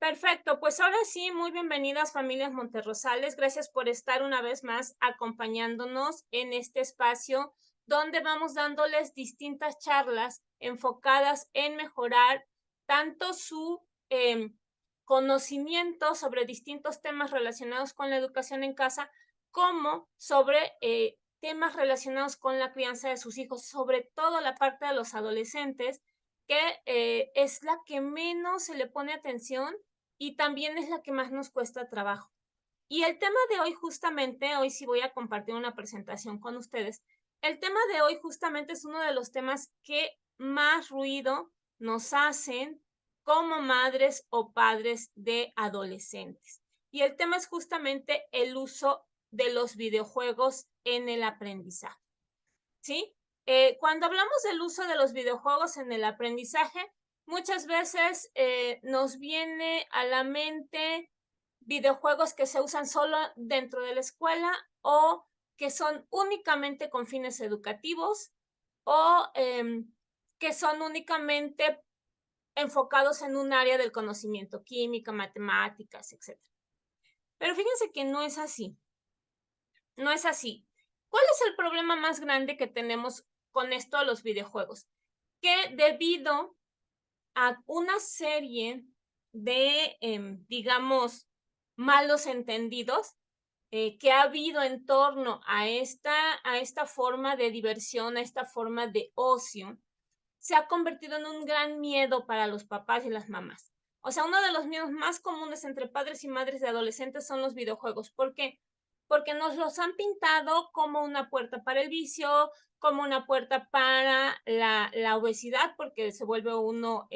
Perfecto, pues ahora sí, muy bienvenidas familias Monterrosales. Gracias por estar una vez más acompañándonos en este espacio donde vamos dándoles distintas charlas enfocadas en mejorar tanto su conocimiento sobre distintos temas relacionados con la educación en casa, como sobre temas relacionados con la crianza de sus hijos, sobre todo la parte de los adolescentes, que es la que menos se le pone atención y también es la que más nos cuesta trabajo. Y el tema de hoy justamente, hoy sí voy a compartir una presentación con ustedes. El tema de hoy justamente es uno de los temas que más ruido nos hacen como madres o padres de adolescentes. Y el tema es justamente el uso de los videojuegos en el aprendizaje, ¿sí? Cuando hablamos del uso de los videojuegos en el aprendizaje, muchas veces nos viene a la mente videojuegos que se usan solo dentro de la escuela o que son únicamente con fines educativos o que son únicamente enfocados en un área del conocimiento, química, matemáticas, etcétera. Pero fíjense que no es así, no es así. ¿Cuál es el problema más grande que tenemos con esto de los videojuegos? Que debido a una serie de, digamos, malos entendidos que ha habido en torno a esta forma de diversión, a esta forma de ocio, se ha convertido en un gran miedo para los papás y las mamás. O sea, uno de los miedos más comunes entre padres y madres de adolescentes son los videojuegos. ¿Por qué? Porque nos los han pintado como una puerta para el vicio, como una puerta para la obesidad, porque se vuelve uno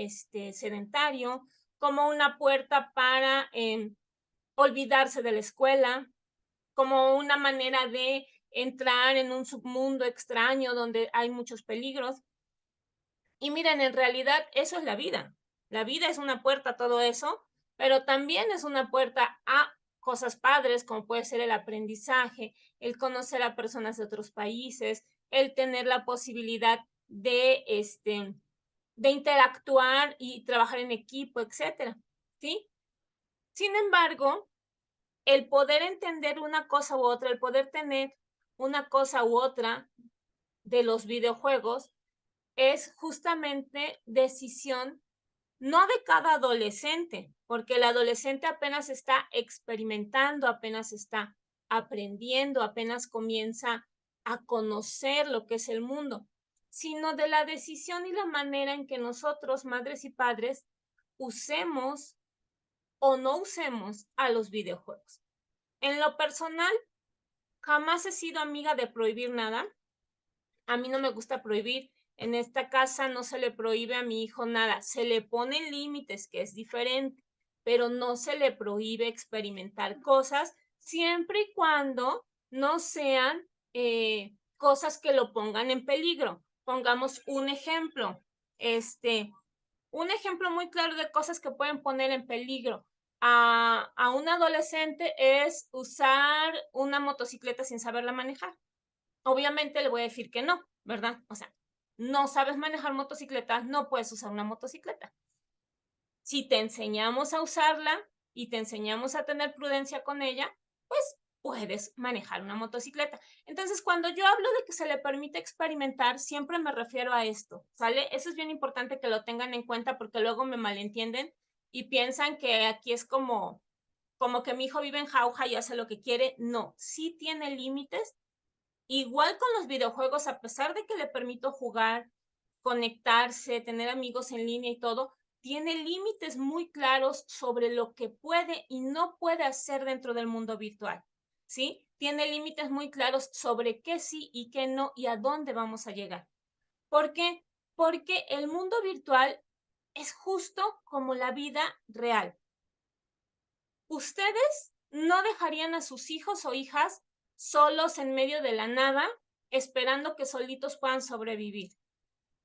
sedentario, como una puerta para olvidarse de la escuela, como una manera de entrar en un submundo extraño donde hay muchos peligros. Y miren, en realidad eso es la vida. La vida es una puerta a todo eso, pero también es una puerta a cosas padres, como puede ser el aprendizaje, el conocer a personas de otros países, el tener la posibilidad de interactuar y trabajar en equipo, etcétera, ¿sí? Sin embargo, el poder entender una cosa u otra, el poder tener una cosa u otra de los videojuegos es justamente decisión no de cada adolescente, porque el adolescente apenas está experimentando, apenas está aprendiendo, apenas comienza a conocer lo que es el mundo, sino de la decisión y la manera en que nosotros, madres y padres, usemos o no usemos a los videojuegos. En lo personal, jamás he sido amiga de prohibir nada. A mí no me gusta prohibir. En esta casa no se le prohíbe a mi hijo nada. Se le ponen límites, que es diferente, pero no se le prohíbe experimentar cosas siempre y cuando no sean cosas que lo pongan en peligro. Pongamos un ejemplo. Un ejemplo muy claro de cosas que pueden poner en peligro a un adolescente es usar una motocicleta sin saberla manejar. Obviamente le voy a decir que no, ¿verdad? O sea, no sabes manejar motocicletas, no puedes usar una motocicleta. Si te enseñamos a usarla y te enseñamos a tener prudencia con ella, pues puedes manejar una motocicleta. Entonces, cuando yo hablo de que se le permite experimentar, siempre me refiero a esto, ¿sale? Eso es bien importante que lo tengan en cuenta porque luego me malentienden y piensan que aquí es como que mi hijo vive en jauja y hace lo que quiere. No, sí tiene límites. Igual con los videojuegos, a pesar de que le permito jugar, conectarse, tener amigos en línea y todo, tiene límites muy claros sobre lo que puede y no puede hacer dentro del mundo virtual, ¿sí? Tiene límites muy claros sobre qué sí y qué no y a dónde vamos a llegar. ¿Por qué? Porque el mundo virtual es justo como la vida real. ¿Ustedes no dejarían a sus hijos o hijas solos en medio de la nada, esperando que solitos puedan sobrevivir,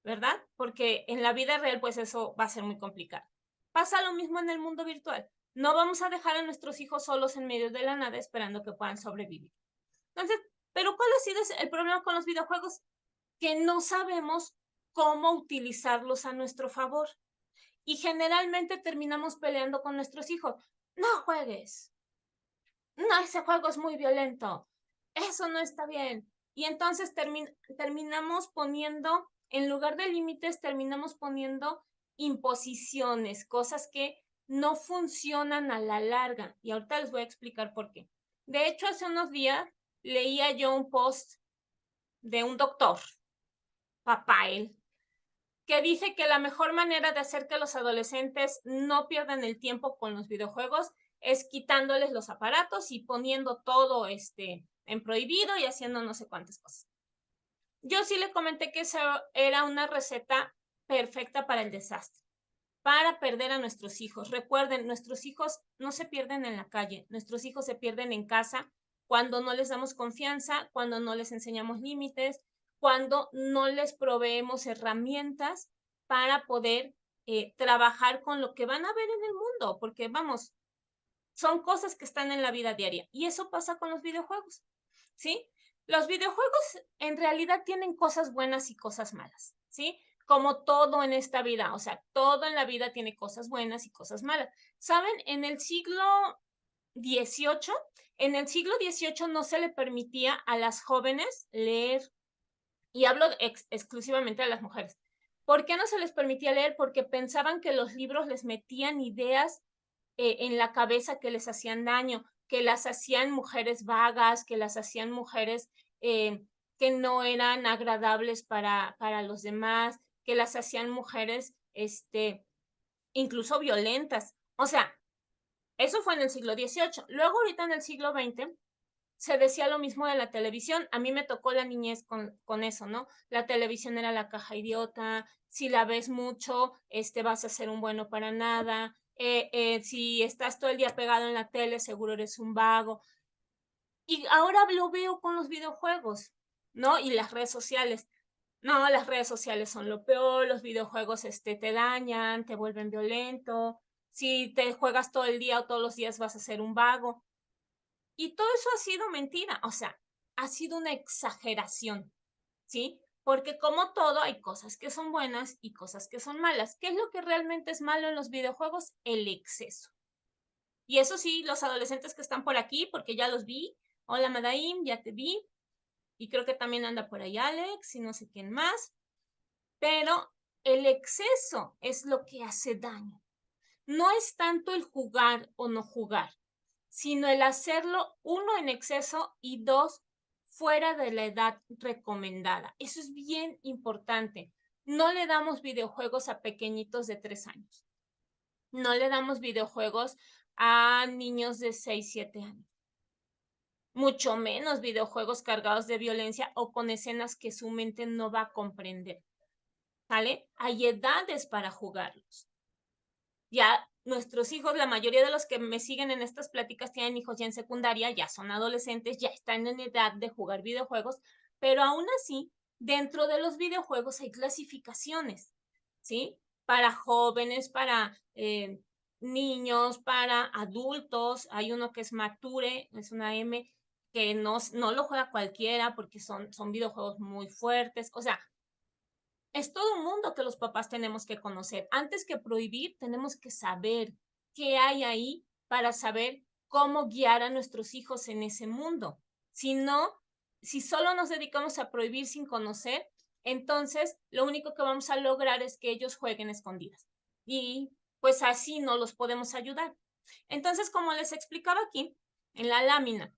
verdad? Porque en la vida real, pues eso va a ser muy complicado. Pasa lo mismo en el mundo virtual. No vamos a dejar a nuestros hijos solos en medio de la nada esperando que puedan sobrevivir. Entonces, ¿pero cuál ha sido el problema con los videojuegos? Que no sabemos cómo utilizarlos a nuestro favor. Y generalmente terminamos peleando con nuestros hijos. No juegues. No, ese juego es muy violento. Eso no está bien. Y entonces terminamos poniendo, en lugar de límites, terminamos poniendo imposiciones, cosas que no funcionan a la larga. Y ahorita les voy a explicar por qué. De hecho, hace unos días leía yo un post de un doctor, papá él, que dice que la mejor manera de hacer que los adolescentes no pierdan el tiempo con los videojuegos es quitándoles los aparatos y poniendo todo en prohibido y haciendo no sé cuántas cosas. Yo sí le comenté que esa era una receta perfecta para el desastre, para perder a nuestros hijos. Recuerden, nuestros hijos no se pierden en la calle, nuestros hijos se pierden en casa cuando no les damos confianza, cuando no les enseñamos límites, cuando no les proveemos herramientas para poder trabajar con lo que van a ver en el mundo, porque vamos, son cosas que están en la vida diaria. Y eso pasa con los videojuegos, ¿sí? Los videojuegos en realidad tienen cosas buenas y cosas malas, ¿sí? Como todo en esta vida, o sea, todo en la vida tiene cosas buenas y cosas malas. ¿Saben? XVIII, en el siglo XVIII no se le permitía a las jóvenes leer, y hablo exclusivamente a las mujeres. ¿Por qué no se les permitía leer? Porque pensaban que los libros les metían ideas en la cabeza que les hacían daño, que las hacían mujeres vagas, que las hacían mujeres que no eran agradables para los demás, que las hacían mujeres incluso violentas. O sea, eso fue en el siglo XVIII. Luego ahorita en el siglo XX se decía lo mismo de la televisión. A mí me tocó la niñez con eso, ¿no? La televisión era la caja idiota, si la ves mucho, vas a ser un bueno para nada, si estás todo el día pegado en la tele, seguro eres un vago. Y ahora lo veo con los videojuegos, ¿no? Y las redes sociales. No, las redes sociales son lo peor, los videojuegos te dañan, te vuelven violento, si te juegas todo el día o todos los días vas a ser un vago. Y todo eso ha sido mentira, o sea, ha sido una exageración, ¿sí? Porque como todo, hay cosas que son buenas y cosas que son malas. ¿Qué es lo que realmente es malo en los videojuegos? El exceso. Y eso sí, los adolescentes que están por aquí, porque ya los vi. Hola, Madaim, ya te vi. Y creo que también anda por ahí Alex y no sé quién más. Pero el exceso es lo que hace daño. No es tanto el jugar o no jugar, sino el hacerlo, uno, en exceso y dos, fuera de la edad recomendada. Eso es bien importante. No le damos videojuegos a pequeñitos de 3 años. No le damos videojuegos a niños de 6, 7 años. Mucho menos videojuegos cargados de violencia o con escenas que su mente no va a comprender. ¿Vale? Hay edades para jugarlos. Ya nuestros hijos, la mayoría de los que me siguen en estas pláticas tienen hijos ya en secundaria, ya son adolescentes, ya están en edad de jugar videojuegos, pero aún así, dentro de los videojuegos hay clasificaciones, ¿sí? Para jóvenes, para niños, para adultos, hay uno que es Mature, es una M, que no lo juega cualquiera porque son videojuegos muy fuertes, o sea, es todo un mundo que los papás tenemos que conocer. Antes que prohibir, tenemos que saber qué hay ahí para saber cómo guiar a nuestros hijos en ese mundo. Si no, si solo nos dedicamos a prohibir sin conocer, entonces lo único que vamos a lograr es que ellos jueguen escondidas. Y pues así no los podemos ayudar. Entonces, como les explicaba aquí en la lámina,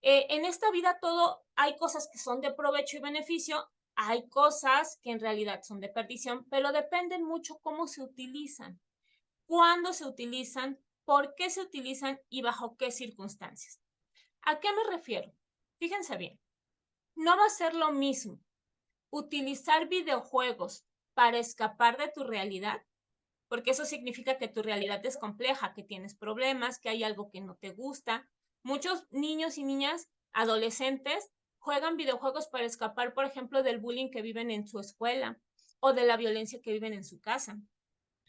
en esta vida todo, hay cosas que son de provecho y beneficio, hay cosas que en realidad son de perdición, pero dependen mucho cómo se utilizan, cuándo se utilizan, por qué se utilizan y bajo qué circunstancias. ¿A qué me refiero? Fíjense bien, no va a ser lo mismo utilizar videojuegos para escapar de tu realidad, porque eso significa que tu realidad es compleja, que tienes problemas, que hay algo que no te gusta. Muchos niños y niñas, adolescentes, juegan videojuegos para escapar, por ejemplo, del bullying que viven en su escuela o de la violencia que viven en su casa.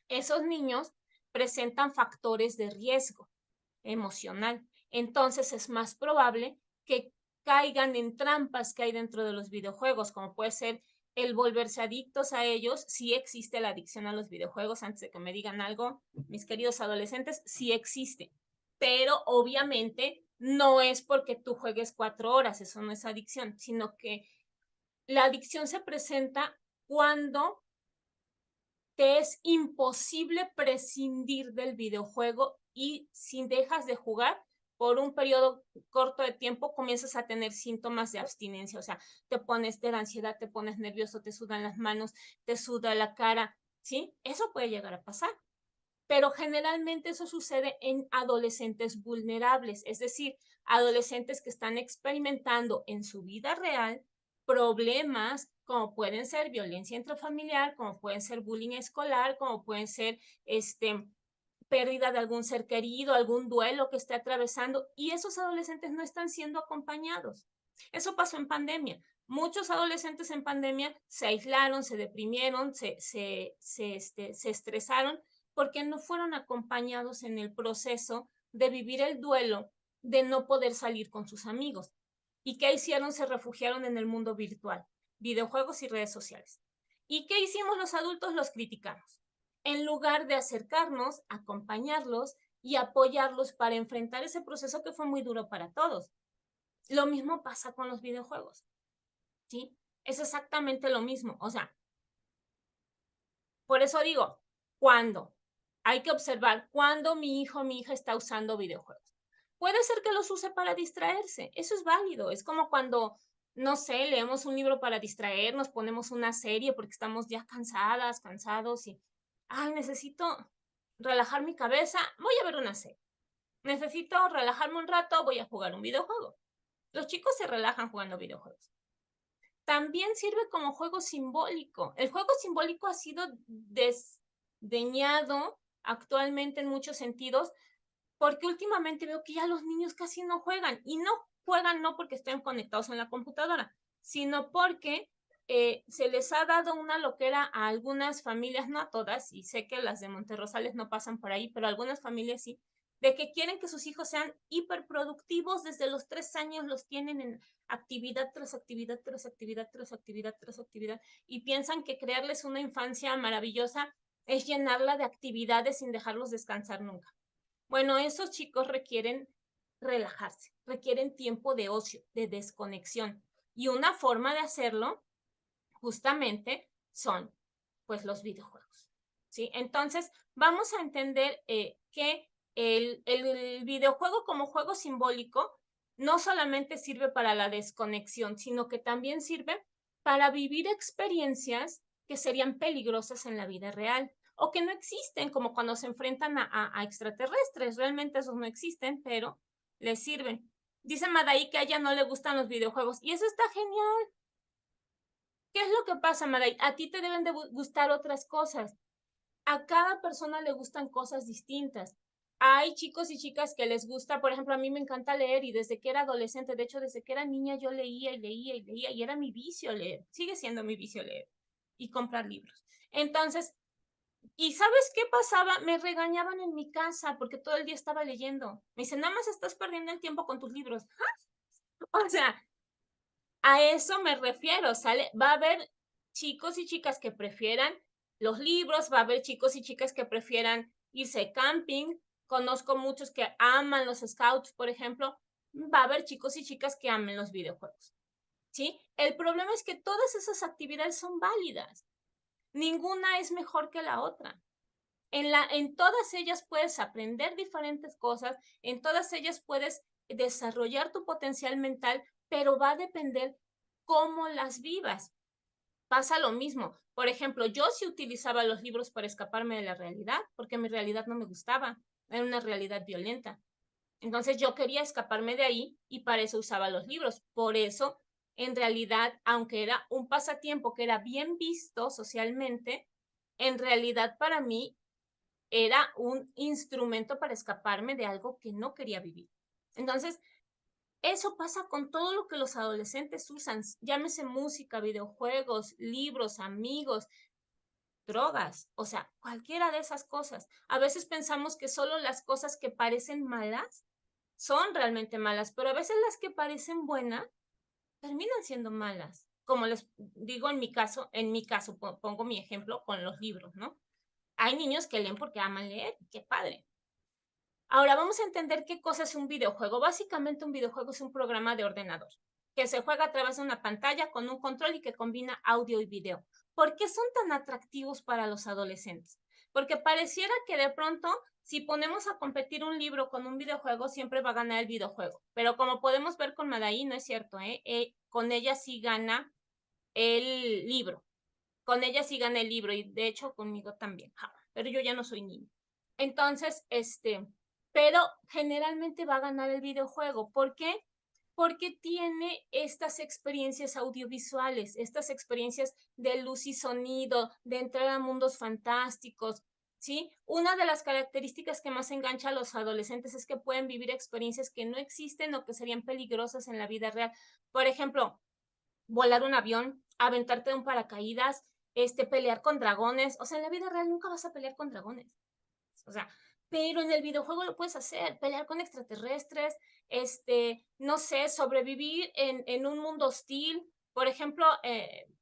Esos niños presentan factores de riesgo emocional. Entonces es más probable que caigan en trampas que hay dentro de los videojuegos, como puede ser el volverse adictos a ellos. Sí existe la adicción a los videojuegos, antes de que me digan algo, mis queridos adolescentes, sí existe, pero obviamente no es porque tú juegues 4 horas, eso no es adicción, sino que la adicción se presenta cuando te es imposible prescindir del videojuego y si dejas de jugar por un periodo corto de tiempo, comienzas a tener síntomas de abstinencia, o sea, te pones de la ansiedad, te pones nervioso, te sudan las manos, te suda la cara, ¿sí? Eso puede llegar a pasar, pero generalmente eso sucede en adolescentes vulnerables, es decir, adolescentes que están experimentando en su vida real problemas como pueden ser violencia intrafamiliar, como pueden ser bullying escolar, como pueden ser pérdida de algún ser querido, algún duelo que esté atravesando, y esos adolescentes no están siendo acompañados. Eso pasó en pandemia. Muchos adolescentes en pandemia se aislaron, se deprimieron, se estresaron porque no fueron acompañados en el proceso de vivir el duelo de no poder salir con sus amigos. ¿Y qué hicieron? Se refugiaron en el mundo virtual, videojuegos y redes sociales. ¿Y qué hicimos los adultos? Los criticamos. En lugar de acercarnos, acompañarlos y apoyarlos para enfrentar ese proceso que fue muy duro para todos. Lo mismo pasa con los videojuegos, ¿sí? Es exactamente lo mismo. O sea, por eso digo, ¿cuándo? Hay que observar cuándo mi hijo o mi hija está usando videojuegos. Puede ser que los use para distraerse, eso es válido. Es como cuando, no sé, leemos un libro para distraernos, ponemos una serie porque estamos ya cansadas, cansados y, ay, necesito relajar mi cabeza, voy a ver una serie. Necesito relajarme un rato, voy a jugar un videojuego. Los chicos se relajan jugando videojuegos. También sirve como juego simbólico. El juego simbólico ha sido desdeñado actualmente en muchos sentidos porque últimamente veo que ya los niños casi no juegan y no juegan no porque estén conectados en la computadora, sino porque se les ha dado una loquera a algunas familias, no a todas, y sé que las de Monterrosales no pasan por ahí, pero algunas familias sí, de que quieren que sus hijos sean hiperproductivos desde los 3 años, los tienen en actividad tras actividad, tras actividad, tras actividad, tras actividad, y piensan que crearles una infancia maravillosa es llenarla de actividades sin dejarlos descansar nunca. Bueno, esos chicos requieren relajarse, requieren tiempo de ocio, de desconexión. Y una forma de hacerlo justamente son pues los videojuegos. ¿Sí? Entonces, vamos a entender que el videojuego como juego simbólico no solamente sirve para la desconexión, sino que también sirve para vivir experiencias que serían peligrosas en la vida real o que no existen, como cuando se enfrentan a extraterrestres. Realmente esos no existen, pero les sirven. Dice Madaí que a ella no le gustan los videojuegos y eso está genial. ¿Qué es lo que pasa, Maday? A ti te deben de gustar otras cosas. A cada persona le gustan cosas distintas. Hay chicos y chicas que les gusta, por ejemplo, a mí me encanta leer y desde que era adolescente, de hecho, desde que era niña yo leía y leía y leía y era mi vicio leer. Sigue siendo mi vicio leer y comprar libros. Entonces, ¿y sabes qué pasaba? Me regañaban en mi casa porque todo el día estaba leyendo. Me dicen, nada más estás perdiendo el tiempo con tus libros. O sea, a eso me refiero, ¿sale? Va a haber chicos y chicas que prefieran los libros, va a haber chicos y chicas que prefieran irse camping. Conozco muchos que aman los scouts, por ejemplo. Va a haber chicos y chicas que amen los videojuegos, ¿sí? El problema es que todas esas actividades son válidas. Ninguna es mejor que la otra. En todas ellas puedes aprender diferentes cosas, en todas ellas puedes desarrollar tu potencial mental, pero va a depender cómo las vivas. Pasa lo mismo. Por ejemplo, yo sí utilizaba los libros para escaparme de la realidad, porque mi realidad no me gustaba, era una realidad violenta. Entonces yo quería escaparme de ahí y para eso usaba los libros. Por eso, en realidad, aunque era un pasatiempo que era bien visto socialmente, en realidad para mí era un instrumento para escaparme de algo que no quería vivir. Entonces, eso pasa con todo lo que los adolescentes usan, llámese música, videojuegos, libros, amigos, drogas, o sea, cualquiera de esas cosas. A veces pensamos que solo las cosas que parecen malas son realmente malas, pero a veces las que parecen buenas terminan siendo malas. como les digo en mi caso, pongo mi ejemplo con los libros, ¿no? Hay niños que leen porque aman leer, qué padre. Ahora vamos a entender qué cosa es un videojuego. Básicamente un videojuego es un programa de ordenador que se juega a través de una pantalla con un control y que combina audio y video. ¿Por qué son tan atractivos para los adolescentes? Porque pareciera que de pronto, si ponemos a competir un libro con un videojuego, siempre va a ganar el videojuego. Pero como podemos ver con Madaí, no es cierto, ¿eh? Con ella sí gana el libro. Con ella sí gana el libro y de hecho conmigo también. Pero yo ya no soy niña. Entonces, pero generalmente va a ganar el videojuego. ¿Por qué? Porque tiene estas experiencias audiovisuales, estas experiencias de luz y sonido, de entrar a mundos fantásticos, ¿sí? Una de las características que más engancha a los adolescentes es que pueden vivir experiencias que no existen o que serían peligrosas en la vida real. Por ejemplo, volar un avión, aventarte de un paracaídas, pelear con dragones. O sea, en la vida real nunca vas a pelear con dragones. O sea, pero en el videojuego lo puedes hacer, pelear con extraterrestres, no sé, sobrevivir en un mundo hostil. Por ejemplo,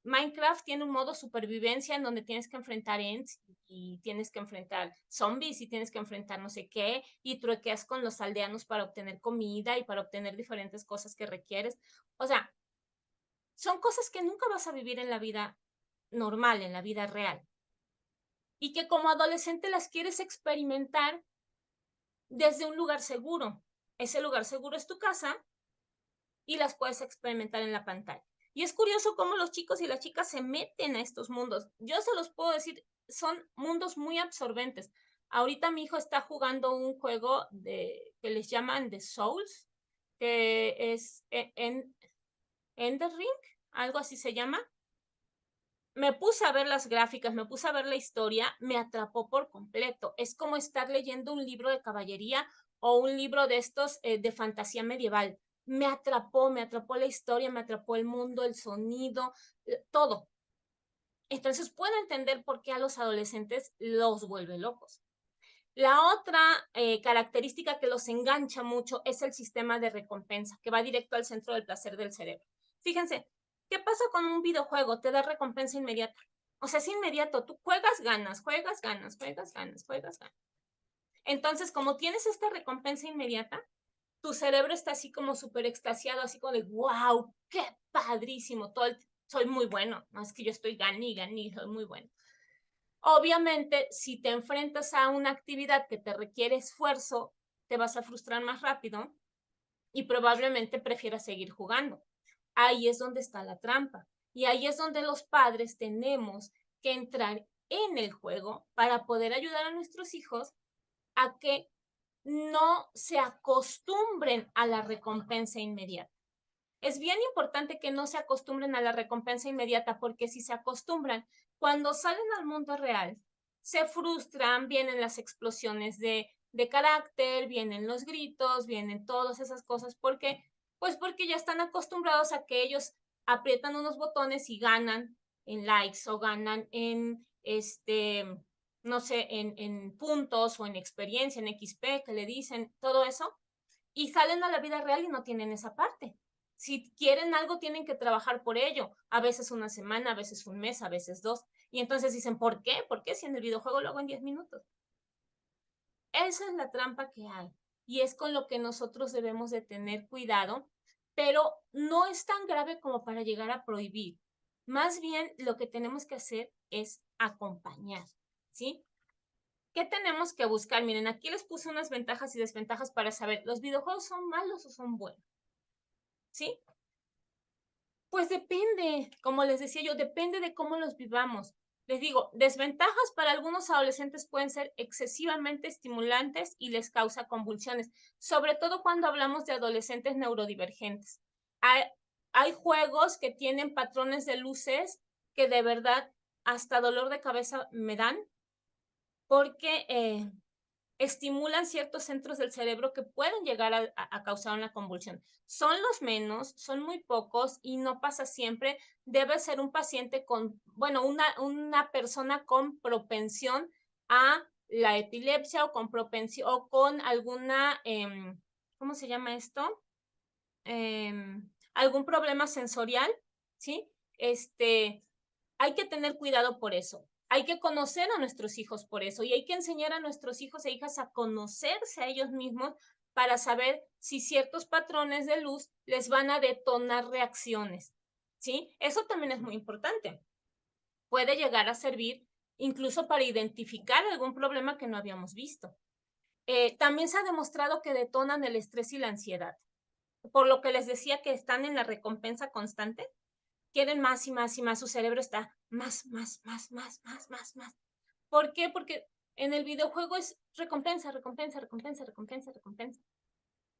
Minecraft tiene un modo supervivencia en donde tienes que enfrentar ents y tienes que enfrentar zombies y tienes que enfrentar no sé qué y truequeas con los aldeanos para obtener comida y para obtener diferentes cosas que requieres. O sea, son cosas que nunca vas a vivir en la vida normal, en la vida real. Y que como adolescente las quieres experimentar desde un lugar seguro. Ese lugar seguro es tu casa y las puedes experimentar en la pantalla. Y es curioso cómo los chicos y las chicas se meten a estos mundos. Yo se los puedo decir, son mundos muy absorbentes. Ahorita mi hijo está jugando un juego que les llaman The Souls, que es en Ender Ring, algo así se llama. Me puse a ver las gráficas, me puse a ver la historia, me atrapó por completo. Es como estar leyendo un libro de caballería o un libro de estos de fantasía medieval. Me atrapó la historia, me atrapó el mundo, el sonido, todo. Entonces puedo entender por qué a los adolescentes los vuelve locos. La otra característica que los engancha mucho es el sistema de recompensa, que va directo al centro del placer del cerebro. Fíjense, ¿qué pasa con un videojuego? Te da recompensa inmediata. O sea, es inmediato. Tú juegas, ganas, juegas, ganas, juegas, ganas, juegas, ganas. Entonces, como tienes esta recompensa inmediata, tu cerebro está así como súper extasiado, así como de, wow, qué padrísimo, soy muy bueno. No es que yo estoy ganí, soy muy bueno. Obviamente, si te enfrentas a una actividad que te requiere esfuerzo, te vas a frustrar más rápido y probablemente prefieras seguir jugando. Ahí es donde está la trampa. Y ahí es donde los padres tenemos que entrar en el juego para poder ayudar a nuestros hijos a que no se acostumbren a la recompensa inmediata. Es bien importante que no se acostumbren a la recompensa inmediata porque si se acostumbran, cuando salen al mundo real, se frustran, vienen las explosiones de carácter, vienen los gritos, vienen todas esas cosas. ¿Por qué? Pues porque ya están acostumbrados a que ellos aprietan unos botones y ganan en likes o ganan en, no sé, en puntos o en experiencia, en XP, que le dicen, todo eso, y salen a la vida real y no tienen esa parte. Si quieren algo, tienen que trabajar por ello. A veces una semana, a veces un mes, a veces dos. Y entonces dicen, ¿por qué? ¿Por qué si en el videojuego lo hago en 10 minutos? Esa es la trampa que hay. Y es con lo que nosotros debemos de tener cuidado, pero no es tan grave como para llegar a prohibir. Más bien lo que tenemos que hacer es acompañar, ¿sí? ¿Qué tenemos que buscar? Miren, aquí les puse unas ventajas y desventajas para saber, ¿los videojuegos son malos o son buenos? ¿Sí? Pues depende, como les decía yo, depende de cómo los vivamos. Les digo, desventajas para algunos adolescentes pueden ser excesivamente estimulantes y les causa convulsiones, sobre todo cuando hablamos de adolescentes neurodivergentes. Hay, hay juegos que tienen patrones de luces que de verdad hasta dolor de cabeza me dan porque estimulan ciertos centros del cerebro que pueden llegar a causar una convulsión. Son los menos, son muy pocos y no pasa siempre. Debe ser un paciente con, bueno, una persona con propensión a la epilepsia o con propensión o con alguna, ¿cómo se llama esto? Algún problema sensorial, ¿sí? hay que tener cuidado por eso. Hay que conocer a nuestros hijos por eso y hay que enseñar a nuestros hijos e hijas a conocerse a ellos mismos para saber si ciertos patrones de luz les van a detonar reacciones, ¿sí? Eso también es muy importante. Puede llegar a servir incluso para identificar algún problema que no habíamos visto. También se ha demostrado que detonan el estrés y la ansiedad. Por lo que les decía que están en la recompensa constante, quieren más y más y más, su cerebro está más, más, más, más, más, más, más. ¿Por qué? Porque en el videojuego es recompensa, recompensa, recompensa, recompensa, recompensa.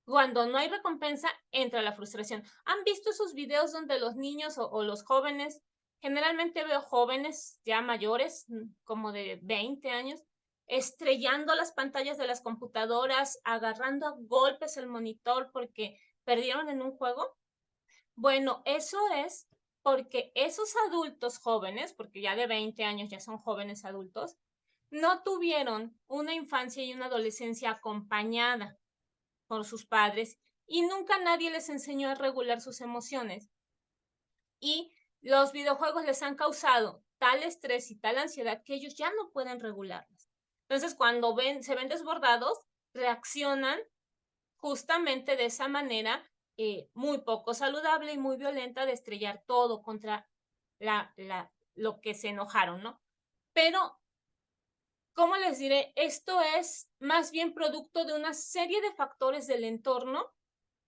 Cuando no hay recompensa, entra la frustración. ¿Han visto esos videos donde los niños o los jóvenes, generalmente veo jóvenes ya mayores, como de 20 años, estrellando las pantallas de las computadoras, agarrando a golpes el monitor porque perdieron en un juego? Bueno, eso es porque esos adultos jóvenes, porque ya de 20 años ya son jóvenes adultos, no tuvieron una infancia y una adolescencia acompañada por sus padres y nunca nadie les enseñó a regular sus emociones. Y los videojuegos les han causado tal estrés y tal ansiedad que ellos ya no pueden regularlas. Entonces, cuando se ven desbordados, reaccionan justamente de esa manera muy poco saludable y muy violenta de estrellar todo contra lo que se enojaron, ¿no? Pero, ¿cómo les diré? Esto es más bien producto de una serie de factores del entorno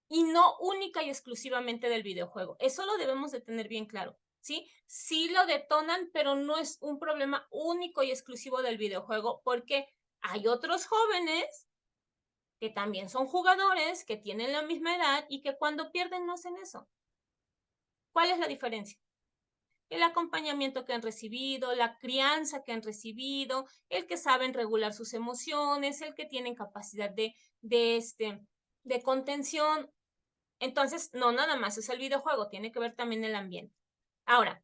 y no única y exclusivamente del videojuego. Eso lo debemos de tener bien claro, ¿sí? Sí lo detonan, pero no es un problema único y exclusivo del videojuego, porque hay otros jóvenes que también son jugadores, que tienen la misma edad y que cuando pierden no hacen eso. ¿Cuál es la diferencia? El acompañamiento que han recibido, la crianza que han recibido, el que saben regular sus emociones, el que tienen capacidad de contención. Entonces, no nada más es el videojuego, tiene que ver también el ambiente. Ahora,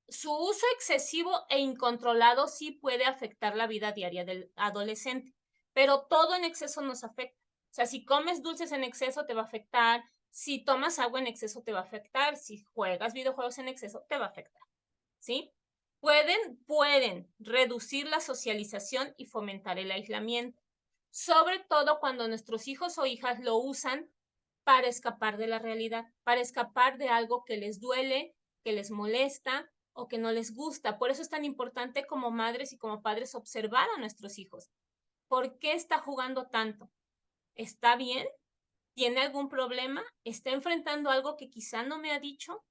su uso excesivo e incontrolado sí puede afectar la vida diaria del adolescente, pero todo en exceso nos afecta. O sea, si comes dulces en exceso te va a afectar, si tomas agua en exceso te va a afectar, si juegas videojuegos en exceso te va a afectar, ¿sí? Pueden reducir la socialización y fomentar el aislamiento, sobre todo cuando nuestros hijos o hijas lo usan para escapar de la realidad, para escapar de algo que les duele, que les molesta o que no les gusta. Por eso es tan importante como madres y como padres observar a nuestros hijos. ¿Por qué está jugando tanto? ¿Está bien? ¿Tiene algún problema? ¿Está enfrentando algo que quizá no me ha dicho?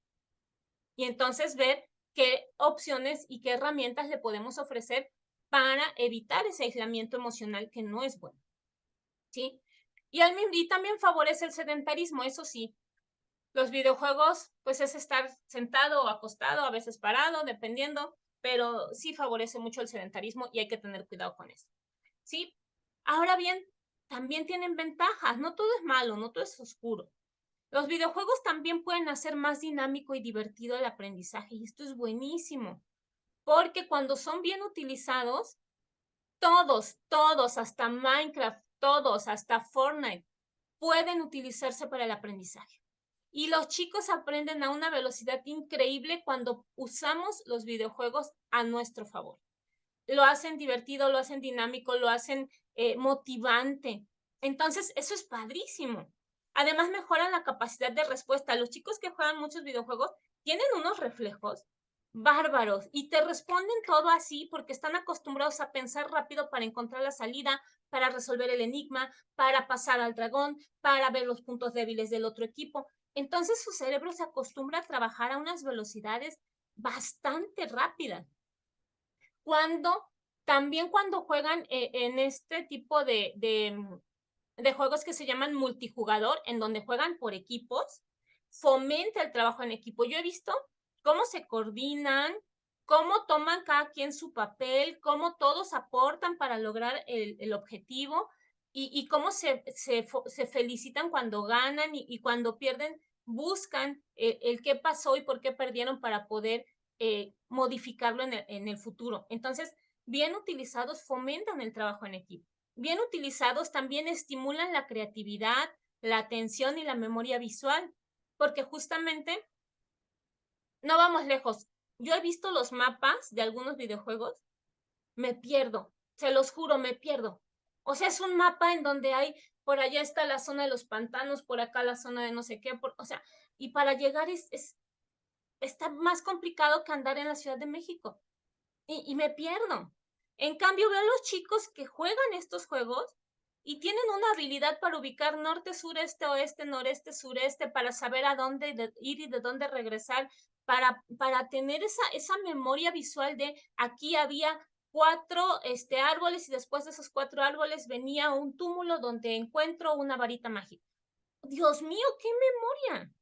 Y entonces ver qué opciones y qué herramientas le podemos ofrecer para evitar ese aislamiento emocional que no es bueno, ¿sí? Y también favorece el sedentarismo, eso sí. Los videojuegos, pues es estar sentado o acostado, a veces parado, dependiendo, pero sí favorece mucho el sedentarismo y hay que tener cuidado con eso. ¿Sí? Ahora bien, también tienen ventajas, no todo es malo, no todo es oscuro. Los videojuegos también pueden hacer más dinámico y divertido el aprendizaje y esto es buenísimo, porque cuando son bien utilizados, todos, hasta Minecraft, todos, hasta Fortnite, pueden utilizarse para el aprendizaje. Y los chicos aprenden a una velocidad increíble cuando usamos los videojuegos a nuestro favor. Lo hacen divertido, lo hacen dinámico, lo hacen motivante. Entonces, eso es padrísimo. Además, mejoran la capacidad de respuesta. Los chicos que juegan muchos videojuegos tienen unos reflejos bárbaros y te responden todo así porque están acostumbrados a pensar rápido para encontrar la salida, para resolver el enigma, para pasar al dragón, para ver los puntos débiles del otro equipo. Entonces su cerebro se acostumbra a trabajar a unas velocidades bastante rápidas. También cuando juegan en este tipo de juegos que se llaman multijugador, en donde juegan por equipos, fomenta el trabajo en equipo. Yo he visto cómo se coordinan, cómo toman cada quien su papel, cómo todos aportan para lograr el objetivo y cómo se felicitan cuando ganan y cuando pierden, buscan el qué pasó y por qué perdieron para poder modificarlo en el futuro. Entonces, bien utilizados, fomentan el trabajo en equipo. Bien utilizados también estimulan la creatividad, la atención y la memoria visual, porque justamente no vamos lejos. Yo he visto los mapas de algunos videojuegos, me pierdo, se los juro, me pierdo. O sea, es un mapa en donde hay, por allá está la zona de los pantanos, por acá la zona de no sé qué, o sea, y para llegar está más complicado que andar en la Ciudad de México. Y me pierdo. En cambio, veo a los chicos que juegan estos juegos y tienen una habilidad para ubicar norte, sureste, oeste, noreste, sureste, para saber a dónde ir y de dónde regresar, para tener esa memoria visual de aquí había 4 árboles y después de esos 4 árboles venía un túmulo donde encuentro una varita mágica. Dios mío, qué memoria.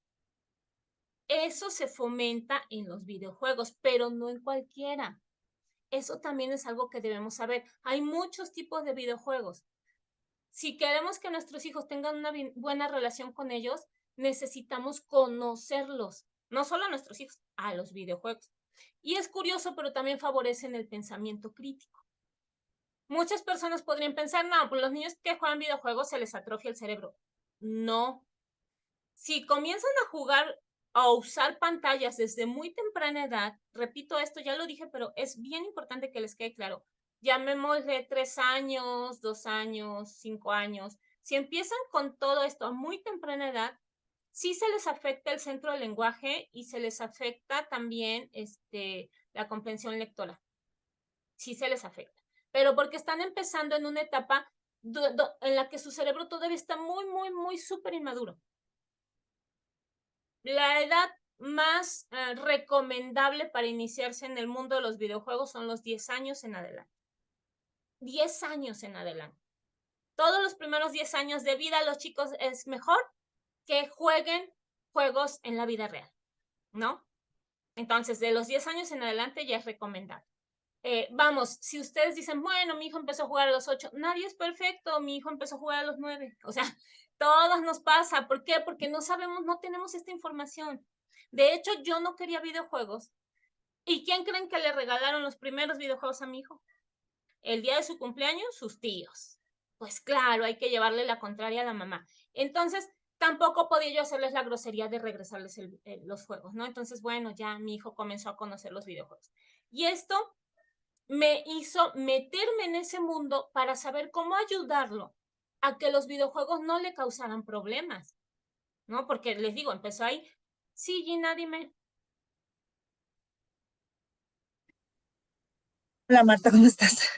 Eso se fomenta en los videojuegos, pero no en cualquiera. Eso también es algo que debemos saber. Hay muchos tipos de videojuegos. Si queremos que nuestros hijos tengan una buena relación con ellos, necesitamos conocerlos, no solo a nuestros hijos, a los videojuegos. Y es curioso, pero también favorecen el pensamiento crítico. Muchas personas podrían pensar, no, pues los niños que juegan videojuegos se les atrofia el cerebro. No. Si comienzan a jugar a usar pantallas desde muy temprana edad, repito esto, ya lo dije, pero es bien importante que les quede claro. Llamémosle 3 años, 2 años, 5 años. Si empiezan con todo esto a muy temprana edad, sí se les afecta el centro del lenguaje y se les afecta también la comprensión lectora. Sí se les afecta. Pero porque están empezando en una etapa en la que su cerebro todavía está muy, muy, muy súper inmaduro. La edad más recomendable para iniciarse en el mundo de los videojuegos son los 10 años en adelante. 10 años en adelante. Todos los primeros 10 años de vida, los chicos es mejor que jueguen juegos en la vida real, ¿no? Entonces, de los 10 años en adelante ya es recomendable. Vamos, si ustedes dicen, bueno, mi hijo empezó a jugar a los 8, nadie es perfecto, mi hijo empezó a jugar a los 9. O sea, todos nos pasa. ¿Por qué? Porque no sabemos, no tenemos esta información. De hecho, yo no quería videojuegos. ¿Y quién creen que le regalaron los primeros videojuegos a mi hijo? El día de su cumpleaños, sus tíos. Pues claro, hay que llevarle la contraria a la mamá. Entonces, tampoco podía yo hacerles la grosería de regresarles los juegos, ¿no? Entonces, bueno, ya mi hijo comenzó a conocer los videojuegos. Y esto me hizo meterme en ese mundo para saber cómo ayudarlo a que los videojuegos no le causaran problemas, ¿no? Porque les digo, empezó ahí. Sí, Gina, dime. Hola Marta, ¿cómo estás?